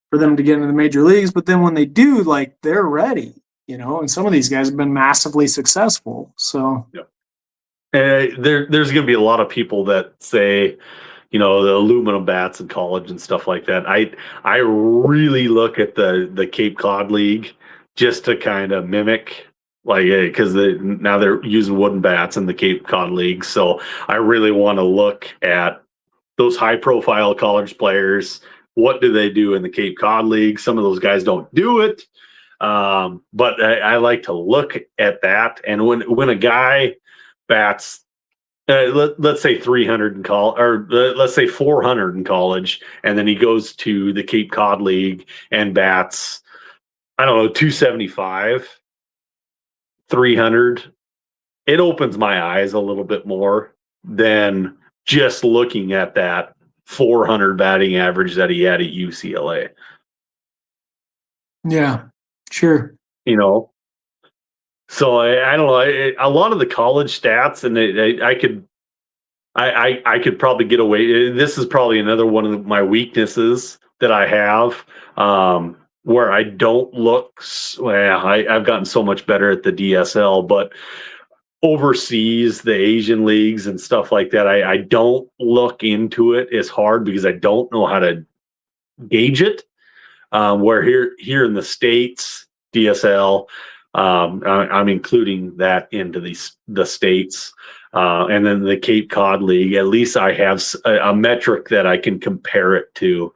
[SPEAKER 2] for them to get into the major leagues, but then when they do, they're ready, and some of these guys have been massively successful. So
[SPEAKER 1] there's going to be a lot of people that say, the aluminum bats in college and stuff like that. I really look at the Cape Cod League just to kind of mimic, because now they're using wooden bats in the Cape Cod League. So I really want to look at those high profile college players. What do they do in the Cape Cod League? Some of those guys don't do it. But I like to look at that. And when a guy bats, let's say 300 in college, or let's say 400 in college, and then he goes to the Cape Cod League and bats, 275, 300, it opens my eyes a little bit more than just looking at that 400 batting average that he had at UCLA.
[SPEAKER 2] Yeah, sure.
[SPEAKER 1] So I don't know. A lot of the college stats, and I could probably get away. This is probably another one of my weaknesses that I have, where I don't look. I've gotten so much better at the DSL, but overseas, the Asian leagues and stuff like that, I don't look into it as hard because I don't know how to gauge it. Where here in the States, DSL, I'm including that into the States, and then the Cape Cod League. At least I have a metric that I can compare it to,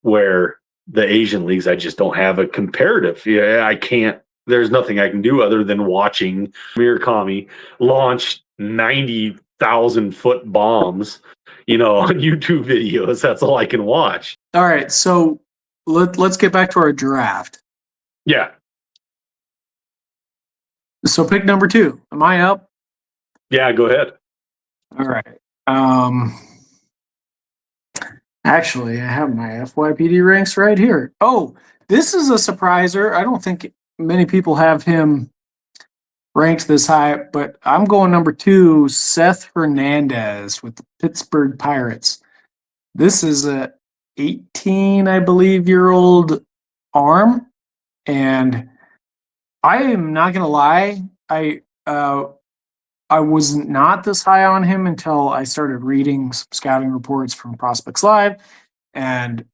[SPEAKER 1] where the Asian leagues, I just don't have a comparative. Yeah, I can't. There's nothing I can do other than watching Murakami launch 90,000-foot bombs, on YouTube videos. That's all I can watch.
[SPEAKER 2] All right, so let's get back to our draft.
[SPEAKER 1] Yeah.
[SPEAKER 2] So pick number 2. Am I up?
[SPEAKER 1] Yeah, go ahead.
[SPEAKER 2] All right. Actually, I have my FYPD ranks right here. Oh, this is a surpriser. I don't think many people have him ranked this high, but I'm going number 2, Seth Hernandez with the Pittsburgh Pirates. This is a 18, I believe, year-old arm, and I am not going to lie. I was not this high on him until I started reading some scouting reports from Prospects Live and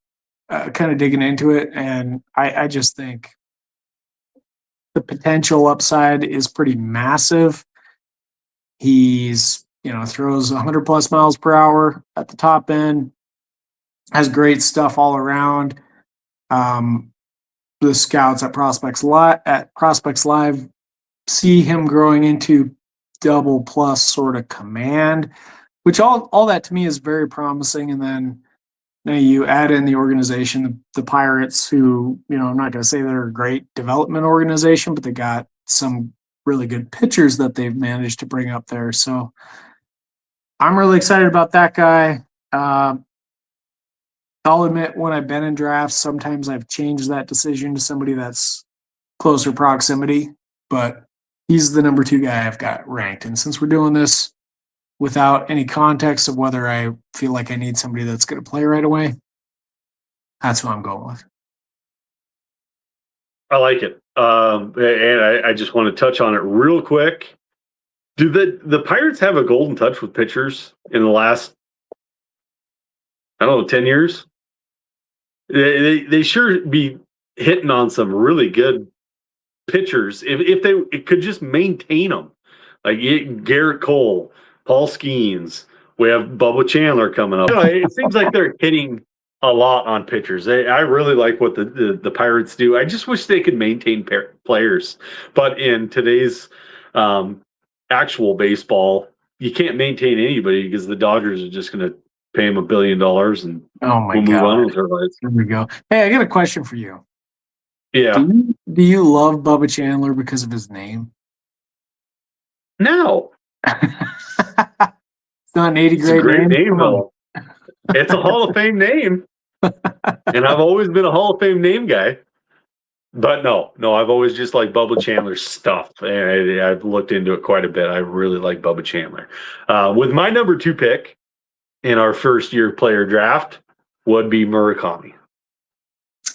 [SPEAKER 2] kind of digging into it. And I just think the potential upside is pretty massive. He's, throws 100 plus miles per hour at the top end, has great stuff all around. The scouts at Prospects Live see him growing into double plus sort of command, which all that to me is very promising. And then you add in the organization, the Pirates, who, I'm not going to say they're a great development organization, but they got some really good pitchers that they've managed to bring up there. So I'm really excited about that guy. I'll admit, when I've been in drafts, sometimes I've changed that decision to somebody that's closer proximity, but he's the number 2 guy I've got ranked. And since we're doing this without any context of whether I feel like I need somebody that's going to play right away, That's what I'm going with.
[SPEAKER 1] I like it. And I just want to touch on it real quick. Do the Pirates have a golden touch with pitchers in the last, I don't know, 10 years? They sure be hitting on some really good pitchers if they could just maintain them. Like Garrett Cole, Paul Skeens. We have Bubba Chandler coming up. It seems like they're hitting a lot on pitchers. I really like what the Pirates do. I just wish they could maintain players. But in today's actual baseball, you can't maintain anybody because the Dodgers are just going to pay him $1 billion and
[SPEAKER 2] we'll
[SPEAKER 1] move on with our lives.
[SPEAKER 2] Here we go. Hey, I got a question for you.
[SPEAKER 1] Yeah.
[SPEAKER 2] Do you love Bubba Chandler because of his name?
[SPEAKER 1] No.
[SPEAKER 2] It's not an 80 grade
[SPEAKER 1] It's a great name though. It's a Hall of Fame name. And I've always been a Hall of Fame name guy. But no, I've always just liked Bubba Chandler's stuff. And I've looked into it quite a bit. I really like Bubba Chandler. With my number 2 pick in our first year player draft would be Murakami.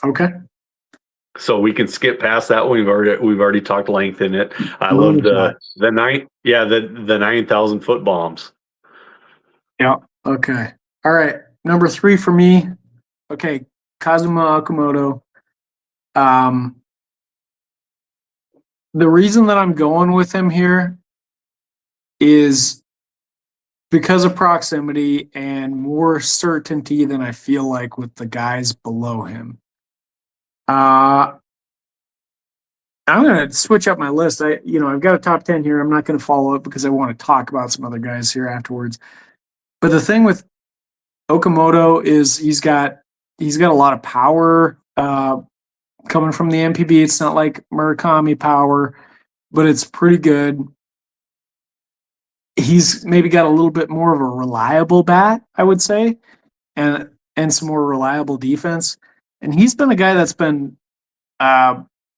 [SPEAKER 2] Okay.
[SPEAKER 1] So we can skip past that one. We've already talked length in it. I love the 9,000 foot bombs.
[SPEAKER 2] Yeah. Okay. All right. Number 3 for me. Okay. Kazuma Okamoto. The reason that I'm going with him here is because of proximity and more certainty than I feel like with the guys below him. I'm going to switch up my list. I've got a top 10 here. I'm not going to follow it because I want to talk about some other guys here afterwards. But the thing with Okamoto is he's got a lot of power coming from the MPB. It's not like Murakami power, but it's pretty good. He's maybe got a little bit more of a reliable bat, I would say, and some more reliable defense. And he's been a guy that's been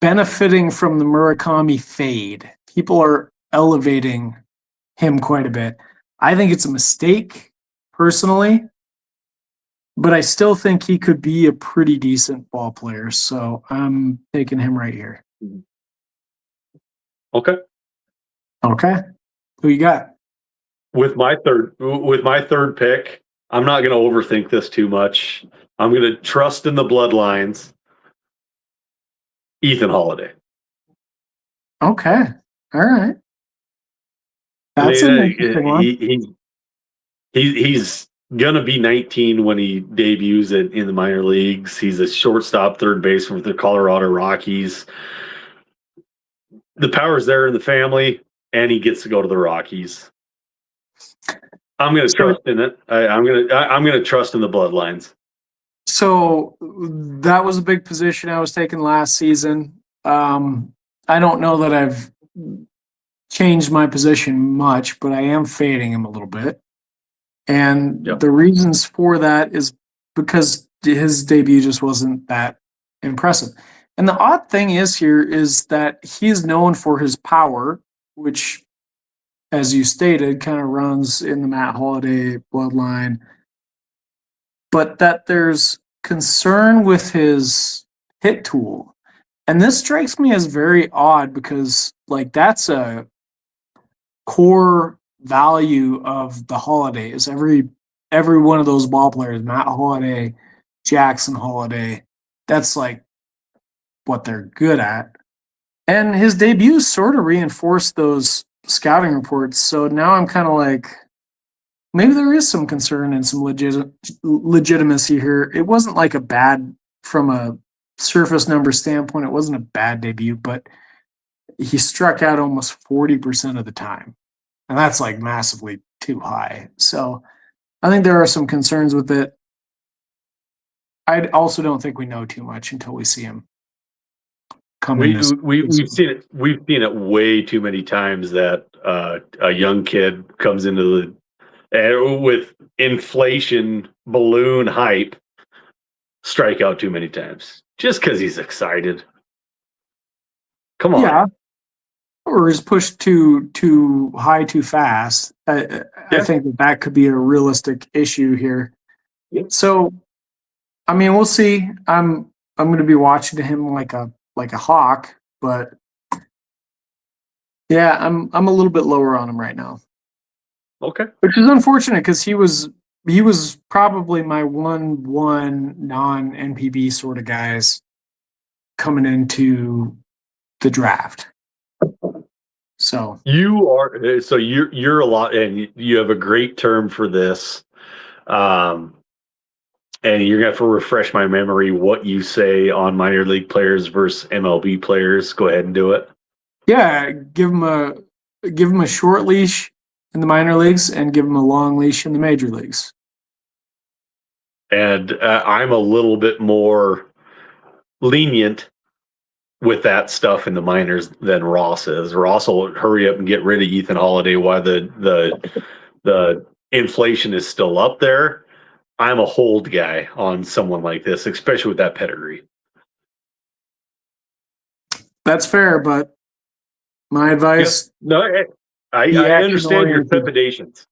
[SPEAKER 2] benefiting from the Murakami fade. People are elevating him quite a bit. I think it's a mistake, personally, but I still think he could be a pretty decent ball player. So I'm taking him right here.
[SPEAKER 1] Okay.
[SPEAKER 2] Who you got?
[SPEAKER 1] With my third pick, I'm not going to overthink this too much. I'm going to trust in the bloodlines. Ethan Holiday.
[SPEAKER 2] Okay. All right. That's an interesting one.
[SPEAKER 1] He's going to be 19 when he debuts in the minor leagues. He's a shortstop, third baseman with the Colorado Rockies. The power's there in the family, and he gets to go to the Rockies. I'm going to trust in it. I'm going to trust in the bloodlines.
[SPEAKER 2] So that was a big position I was taking last season. I don't know that I've changed my position much, but I am fading him a little bit. And the reasons for that is because his debut just wasn't that impressive. And the odd thing is that he's known for his power, which, as you stated, kind of runs in the Matt Holliday bloodline, but that there's concern with his hit tool. And this strikes me as very odd because, that's a core value of the Holidays. Every one of those ball players, Matt Holliday, Jackson Holliday, that's what they're good at. And his debut sort of reinforced those scouting reports. So now I'm kind of maybe there is some concern and some legitimacy here. It wasn't from a surface number standpoint, it wasn't a bad debut, but he struck out almost 40% of the time. And that's massively too high. So I think there are some concerns with it. I also don't think we know too much until we see him.
[SPEAKER 1] We've seen it. We've seen it way too many times that a young kid comes into with inflation balloon hype, strike out too many times just because he's excited. Come on.
[SPEAKER 2] Yeah. Or is pushed too high too fast. I think that could be a realistic issue here.
[SPEAKER 1] Yep.
[SPEAKER 2] So I mean, we'll see. I'm going to be watching him like a hawk, but yeah, I'm a little bit lower on him right now.
[SPEAKER 1] Okay.
[SPEAKER 2] Which is unfortunate because he was probably my 1-1 non-NPB sort of guys coming into the draft. So
[SPEAKER 1] you're a lot, and you have a great term for this. And you're gonna have to refresh my memory what you say on minor league players versus MLB players. Go ahead and do it.
[SPEAKER 2] yeah, give him a short leash in the minor leagues and give him a long leash in the major leagues.
[SPEAKER 1] And I'm a little bit more lenient with that stuff in the minors than Ross is. Ross will hurry up and get rid of Ethan Holiday while the inflation is still up there. I'm a hold guy on someone like this, especially with that pedigree.
[SPEAKER 2] That's fair, but my advice.
[SPEAKER 1] No, I understand your trepidations.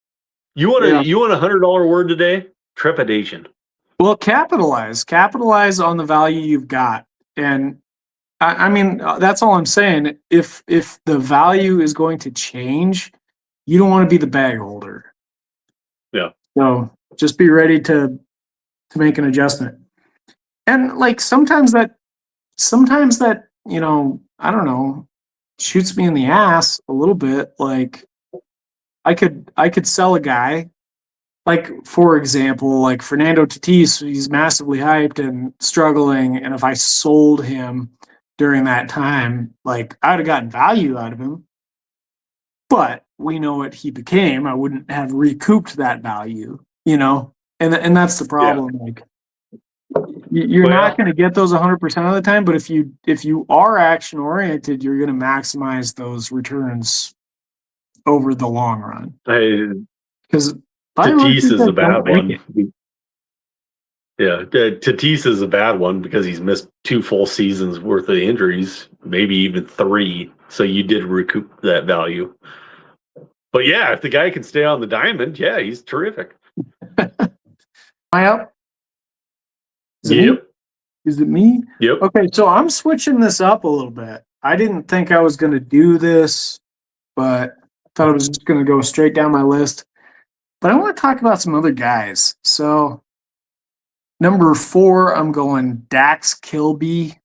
[SPEAKER 1] You want $100 word today? Trepidation.
[SPEAKER 2] Well, capitalize on the value you've got, and I mean that's all I'm saying. If the value is going to change, you don't want to be the bag holder.
[SPEAKER 1] Yeah.
[SPEAKER 2] So just be ready to make an adjustment. And like sometimes that I don't know, shoots me in the ass a little bit. Like I could sell a guy, like for example, like Fernando Tatis, he's massively hyped and struggling, and if I sold him during that time, like I would have gotten value out of him. But we know what he became. I wouldn't have recouped that value, and that's the problem. Yeah. Like you're not going to get those 100% of the time, but if you are action oriented, you're going to maximize those returns over the long run. Because
[SPEAKER 1] Tatis is a bad one. Yeah, Tatis is a bad one because he's missed 2 full seasons worth of injuries, maybe even 3. So you did recoup that value. But yeah, if the guy can stay on the diamond, yeah, he's terrific.
[SPEAKER 2] Am I up?
[SPEAKER 1] Yep.
[SPEAKER 2] Is it me?
[SPEAKER 1] Yep.
[SPEAKER 2] Okay, so I'm switching this up a little bit. I didn't think I was going to do this, but I thought I was just going to go straight down my list. But I want to talk about some other guys. So number 4, I'm going Dax Kilby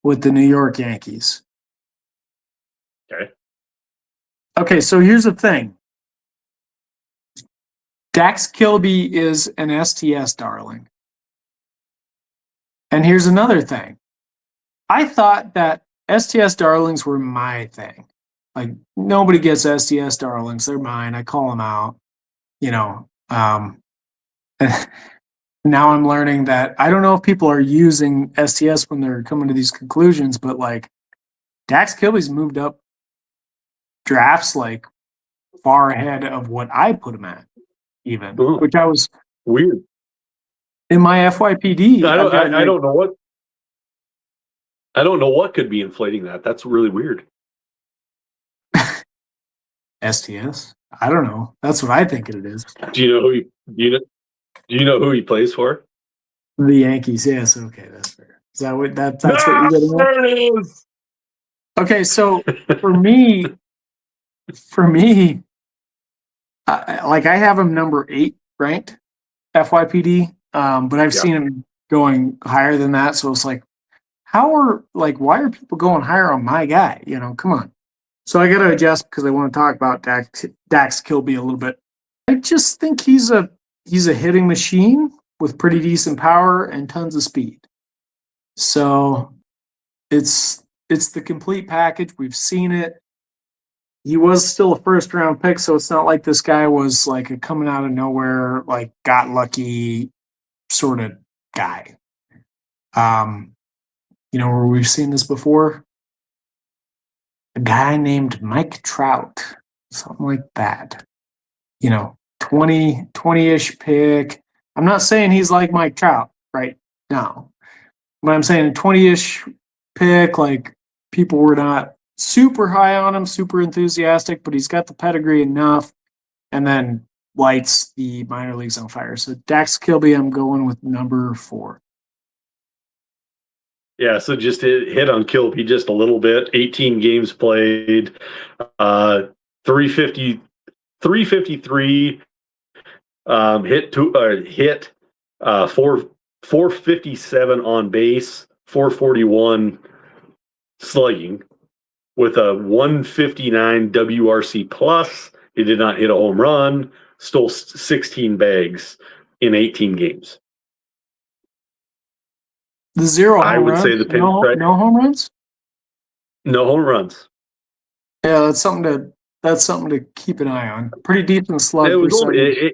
[SPEAKER 2] with the New York Yankees. Okay, so here's the thing. Dax Kilby is an STS darling. And here's another thing. I thought that STS darlings were my thing. Like, nobody gets STS darlings. They're mine. I call them out. Now I'm learning that I don't know if people are using STS when they're coming to these conclusions, but like Dax Kilby's moved up drafts like far ahead of what I put him at, even, which I was
[SPEAKER 1] weird.
[SPEAKER 2] In my FYPD,
[SPEAKER 1] I don't know what could be inflating that. That's really weird.
[SPEAKER 2] STS? I don't know. That's what I think it is.
[SPEAKER 1] Do you know who he plays for?
[SPEAKER 2] The Yankees. Yes. Okay, that's fair. Is that what that's what you're getting at?
[SPEAKER 1] There it is.
[SPEAKER 2] Okay, so for me, I have him number 8 ranked FYPD, but I've seen him going higher than that. So it's like, why are people going higher on my guy? Come on. So I got to adjust because I want to talk about Dax Kilby a little bit. I just think he's a hitting machine with pretty decent power and tons of speed. So it's the complete package. We've seen it. He was still a first round pick, so it's not like this guy was like a coming out of nowhere, like got lucky sort of guy. Where we've seen this before. A guy named Mike Trout, something like that. 20-ish pick. I'm not saying he's like Mike Trout right now, but I'm saying a 20-ish pick, like people were not super high on him, super enthusiastic, but he's got the pedigree enough. And then lights the minor leagues on fire. So Dax Kilby, I'm going with number 4.
[SPEAKER 1] Yeah, so just hit on Kilby just a little bit. 18 games played, 350, 353 hit 457 on base, 441 slugging with a 159 WRC plus. He did not hit a home run, stole 16 bags in 18 games.
[SPEAKER 2] The 0 home
[SPEAKER 1] I would
[SPEAKER 2] runs?
[SPEAKER 1] say the pinstripe.
[SPEAKER 2] No home runs?
[SPEAKER 1] No home runs.
[SPEAKER 2] Yeah, that's something to keep an eye on. Pretty decent slug
[SPEAKER 1] It was
[SPEAKER 2] percentage.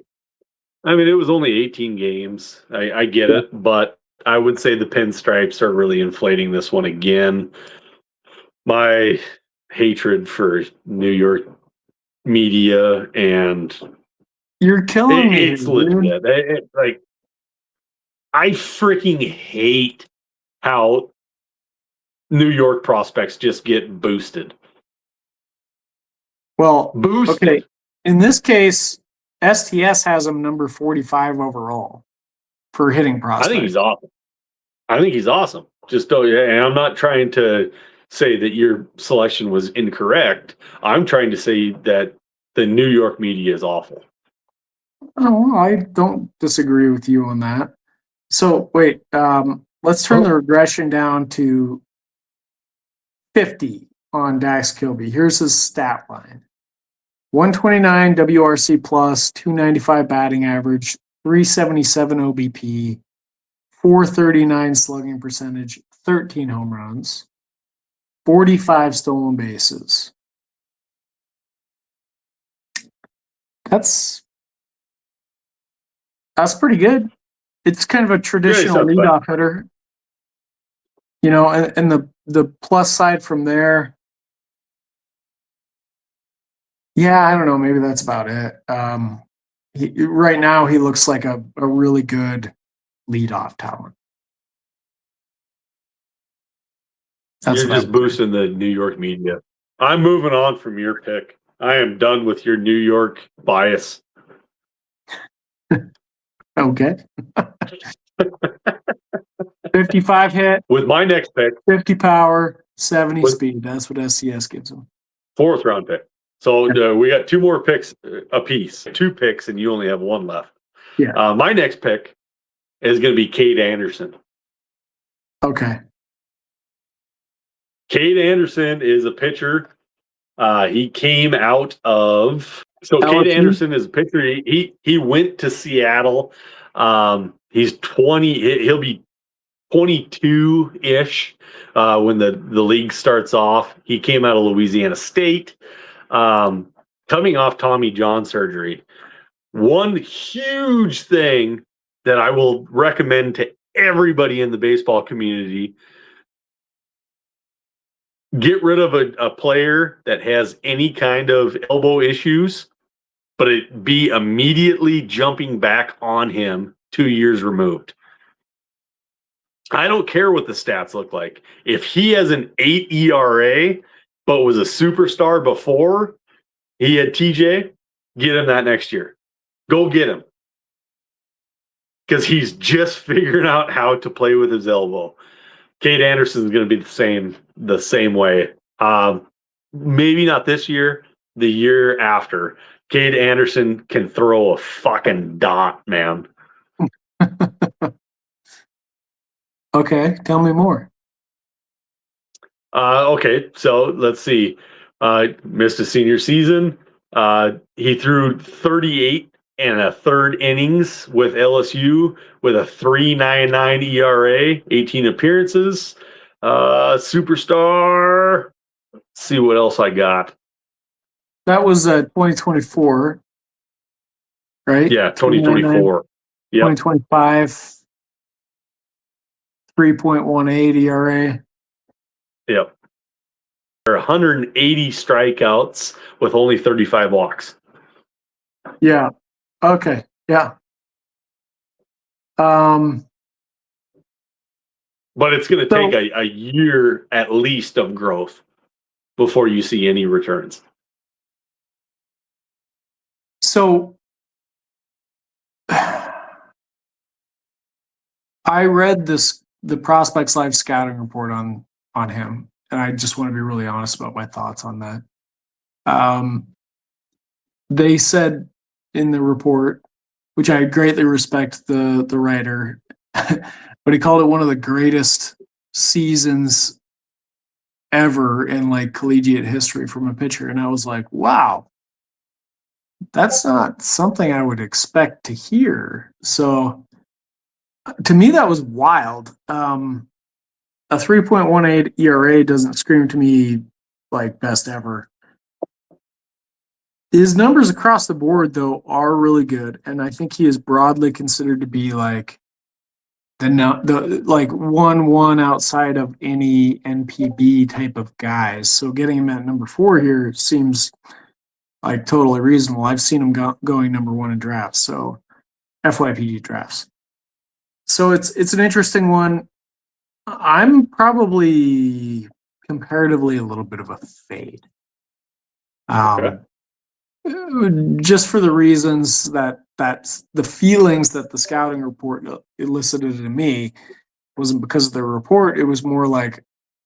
[SPEAKER 1] it was only 18 games. I get it, but I would say the pinstripes are really inflating this one again. My hatred for New York media and
[SPEAKER 2] You're killing me.
[SPEAKER 1] it's legit. Like, I freaking hate how New York prospects just get boosted.
[SPEAKER 2] Well,
[SPEAKER 1] Boosted.
[SPEAKER 2] okay. In this case, STS has him number 45 overall for hitting
[SPEAKER 1] I
[SPEAKER 2] prospect.
[SPEAKER 1] think he's awesome. Just and I'm not trying to say that your selection was incorrect. I'm trying to say that the New York media is awful.
[SPEAKER 2] Oh, I don't disagree with you on that. So wait, let's turn the regression down to 50 on Dax Kilby. Here's his stat line. 129 WRC plus, 295 batting average, 377 OBP, 439 slugging percentage, 13 home runs, 45 stolen bases. That's pretty good. It's kind of a traditional leadoff hitter. You know, and the plus side from there, yeah, I don't know. Maybe that's about it. Right now, he looks like a really good leadoff talent.
[SPEAKER 1] You're just boosting the New York media. I'm moving on from your pick. I am done with your New York bias.
[SPEAKER 2] Okay. 55 hit.
[SPEAKER 1] With my next pick.
[SPEAKER 2] 50 power, 70 speed. That's what SCS gives him.
[SPEAKER 1] 4th round pick. So we got 2 more picks apiece. 2 picks, and you only have 1 left.
[SPEAKER 2] Yeah.
[SPEAKER 1] My next pick is going to be Cade Anderson.
[SPEAKER 2] Okay.
[SPEAKER 1] Cade Anderson is a pitcher. He came out of Cade Anderson is a pitcher. He went to Seattle. He's 20. He'll be 22-ish when the league starts off. He came out of Louisiana State, coming off Tommy John surgery. One huge thing that I will recommend to everybody in the baseball community: get rid of a player that has any kind of elbow issues, but it be immediately jumping back on him 2 years removed. I don't care what the stats look like. If he has an 8 ERA, but was a superstar before he had TJ, get him that next year. Go get him. Because he's just figuring out how to play with his elbow. Cade Anderson is going to be the same way. Maybe not this year, the year after. Cade Anderson can throw a fucking dot, man.
[SPEAKER 2] Okay, tell me more.
[SPEAKER 1] Okay, so let's see. Missed a senior season. He threw 38 and a third innings with LSU with a 3.99 ERA, 18 appearances. Superstar. Let's see what else I got.
[SPEAKER 2] That was 2024, right?
[SPEAKER 1] Yeah, 2024.
[SPEAKER 2] Yeah. 2025, 3.18 ERA.
[SPEAKER 1] Yep. There are 180 strikeouts with only 35 walks.
[SPEAKER 2] Yeah. Okay. Yeah.
[SPEAKER 1] But it's going to take a year at least of growth before you see any returns.
[SPEAKER 2] So I read the Prospects Live scouting report on him, and I just want to be really honest about my thoughts on that. They said in the report, which I greatly respect the writer, but he called it one of the greatest seasons ever in like collegiate history from a pitcher, and I was like, wow, that's not something I would expect to hear. So to me, that was wild. A 3.18 ERA doesn't scream to me like best ever. His numbers across the board, though, are really good, and I think he is broadly considered to be like the like 1-1 outside of any NPB type of guys. So getting him at number 4 here seems like totally reasonable. I've seen him going number 1 in drafts, so FYPD drafts. So it's an interesting one. I'm probably comparatively a little bit of a fade.
[SPEAKER 1] Okay.
[SPEAKER 2] Just for the reasons that the feelings that the scouting report elicited in me wasn't because of the report. It was more like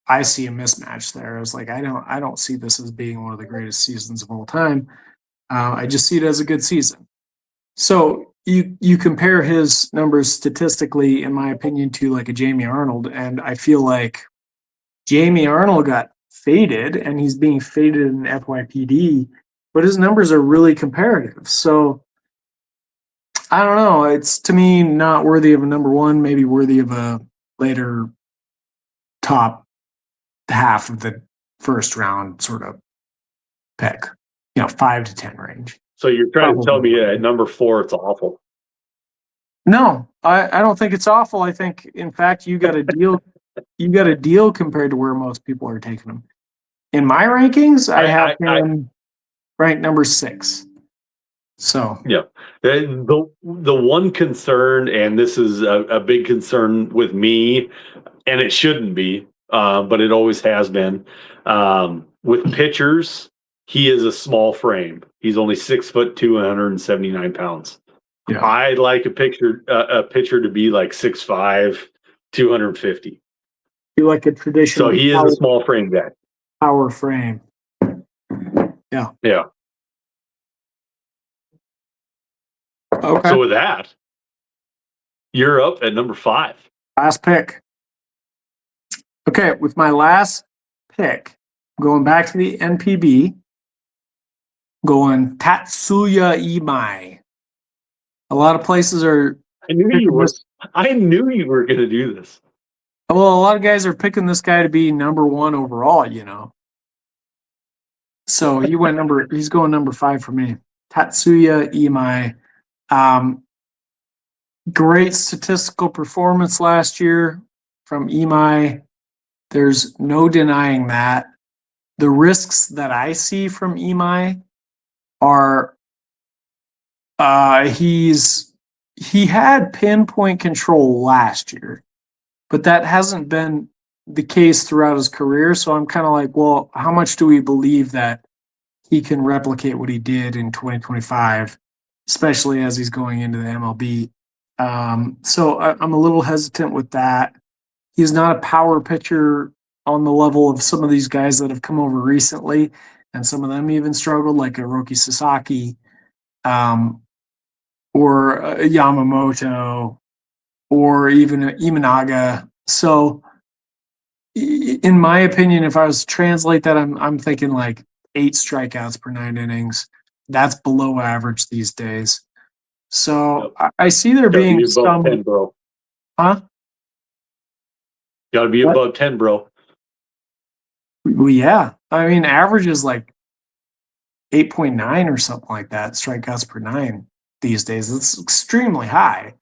[SPEAKER 2] I see a mismatch there. I was like, I don't see this as being one of the greatest seasons of all time. I just see it as a good season. So you compare his numbers statistically, in my opinion, to like a Jamie Arnold, and I feel like Jamie Arnold got faded, and he's being faded in FYPD, but his numbers are really comparative. So I don't know. It's to me not worthy of a number 1, maybe worthy of a later top half of the first round sort of pick, 5 to 10 range.
[SPEAKER 1] So you're trying to tell me at number 4 it's awful?
[SPEAKER 2] No, I don't think it's awful. I think, in fact, you got a deal. You got a deal compared to where most people are taking him. In my rankings, I have him ranked number 6. So
[SPEAKER 1] yeah, the one concern, and this is a big concern with me, and it shouldn't be, but it always has been, with pitchers. He is a small frame. He's only 6'2", 179 pounds. Yeah. I like a pitcher to be like 6'5", 250.
[SPEAKER 2] You like a traditional.
[SPEAKER 1] So he is a small frame guy.
[SPEAKER 2] Power frame. Yeah.
[SPEAKER 1] Yeah.
[SPEAKER 2] Okay.
[SPEAKER 1] So with that, you're up at number 5.
[SPEAKER 2] Last pick. Okay, with my last pick, going back to the NPB, going Tatsuya Imai. A lot of places are.
[SPEAKER 1] I knew you were going to do this.
[SPEAKER 2] Well, a lot of guys are picking this guy to be number 1 overall. So he's going number 5 for me. Tatsuya Imai. Great statistical performance last year from Imai. There's no denying that. The risks that I see from Imai are he had pinpoint control last year, but that hasn't been the case throughout his career. So I'm kind of like, well, how much do we believe that he can replicate what he did in 2025, especially as he's going into the MLB? So I'm a little hesitant with that. He's not a power pitcher on the level of some of these guys that have come over recently, and some of them even struggled, like a Roki Sasaki, or Yamamoto, or even Imanaga. So, in my opinion, if I was to translate that, I'm thinking like 8 strikeouts per 9 innings. That's below average these days. So I see there being some
[SPEAKER 1] 10, bro.
[SPEAKER 2] Huh?
[SPEAKER 1] Got to be above 10, bro.
[SPEAKER 2] Well, yeah. I mean, average is like 8.9 or something like that, strikeouts per 9 these days. It's extremely high.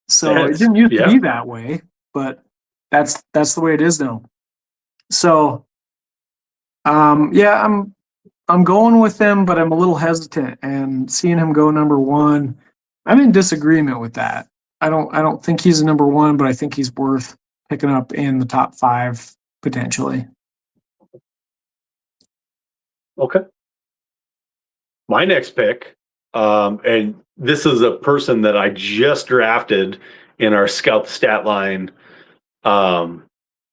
[SPEAKER 2] So it didn't used to be that way, but that's the way it is now. So, yeah, I'm going with him, but I'm a little hesitant, and seeing him go number 1, I'm in disagreement with that. I don't think he's a number 1, but I think he's worth picking up in the top 5 potentially.
[SPEAKER 1] Okay. My next pick, and this is a person that I just drafted in our scout stat line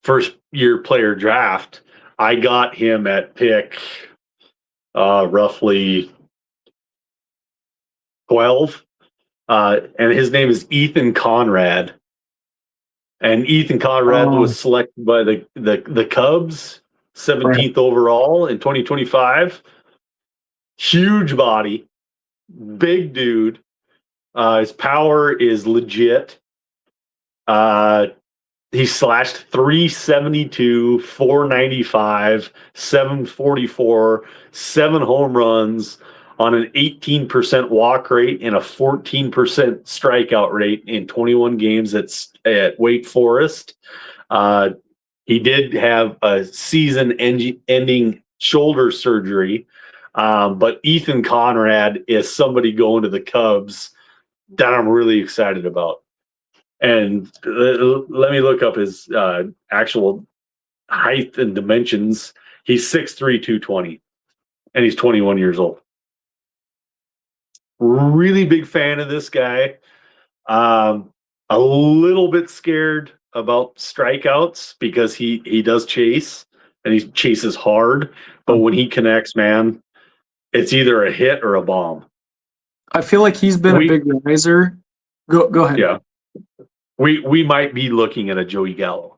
[SPEAKER 1] first year player draft. I got him at pick roughly 12. And his name is Ethan Conrad. And Ethan Conrad was selected by the Cubs, 17th overall in 2025. Huge body, big dude. His power is legit. He slashed 372, 495, 744, 7 home runs on an 18% walk rate and a 14% strikeout rate in 21 games at Wake Forest. He did have a season-ending shoulder surgery, but Ethan Conrad is somebody going to the Cubs that I'm really excited about. And let me look up his actual height and dimensions. He's 6'3", 220, and he's 21 years old. Really big fan of this guy. A little bit scared about strikeouts because he does chase, and he chases hard. But when he connects, man, it's either a hit or a bomb.
[SPEAKER 2] I feel like he's been a big riser. Go ahead.
[SPEAKER 1] Yeah. We might be looking at a Joey Gallo.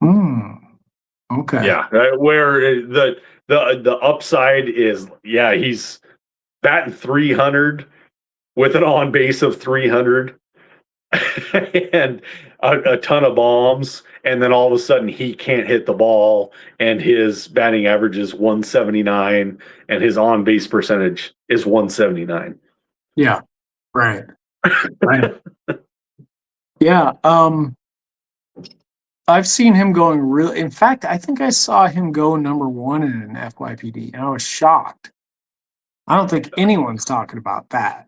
[SPEAKER 2] Okay.
[SPEAKER 1] Yeah, where the upside is, he's batting 300 with an on base of 300 and a ton of bombs, and then all of a sudden he can't hit the ball, and his batting average is 179, and his on base percentage is 179.
[SPEAKER 2] Yeah, right. Yeah, I've seen him going really. In fact, I think I saw him go number 1 in an FYPD, and I was shocked. I don't think anyone's talking about that,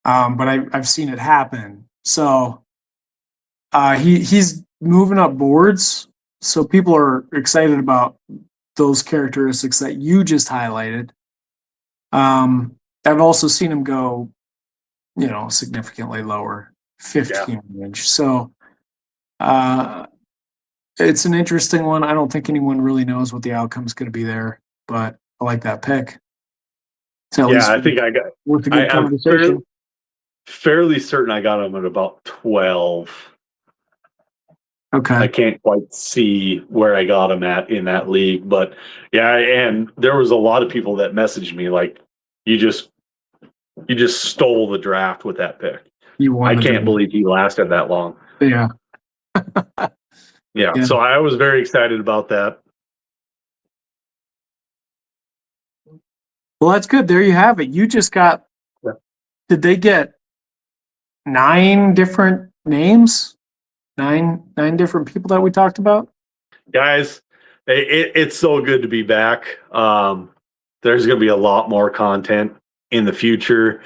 [SPEAKER 2] but I've seen it happen. So he's moving up boards, so people are excited about those characteristics that you just highlighted. I've also seen him go, significantly lower, 15 range. So it's an interesting one. I don't think anyone really knows what the outcome is going to be there, but I like that pick.
[SPEAKER 1] I think I got
[SPEAKER 2] worth a good conversation.
[SPEAKER 1] Fairly certain I got him at about 12.
[SPEAKER 2] Okay.
[SPEAKER 1] I can't quite see where I got him at in that league, but and there was a lot of people that messaged me like, you just stole the draft with that pick. I can't believe he lasted that long.
[SPEAKER 2] Yeah.
[SPEAKER 1] Yeah. So I was very excited about that.
[SPEAKER 2] Well, that's good. There you have it. You just got, did they get 9 different names? 9 different people that we talked about?
[SPEAKER 1] Guys, it's so good to be back. There's going to be a lot more content in the future.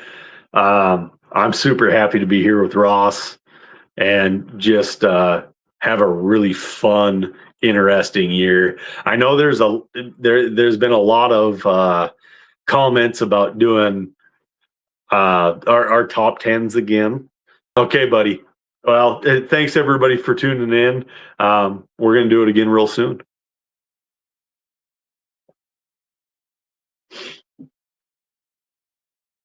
[SPEAKER 1] I'm super happy to be here with Ross and just have a really fun, interesting year. I know there's been a lot of comments about doing our top 10s again. Okay, buddy. Well, thanks everybody for tuning in. We're going to do it again real soon.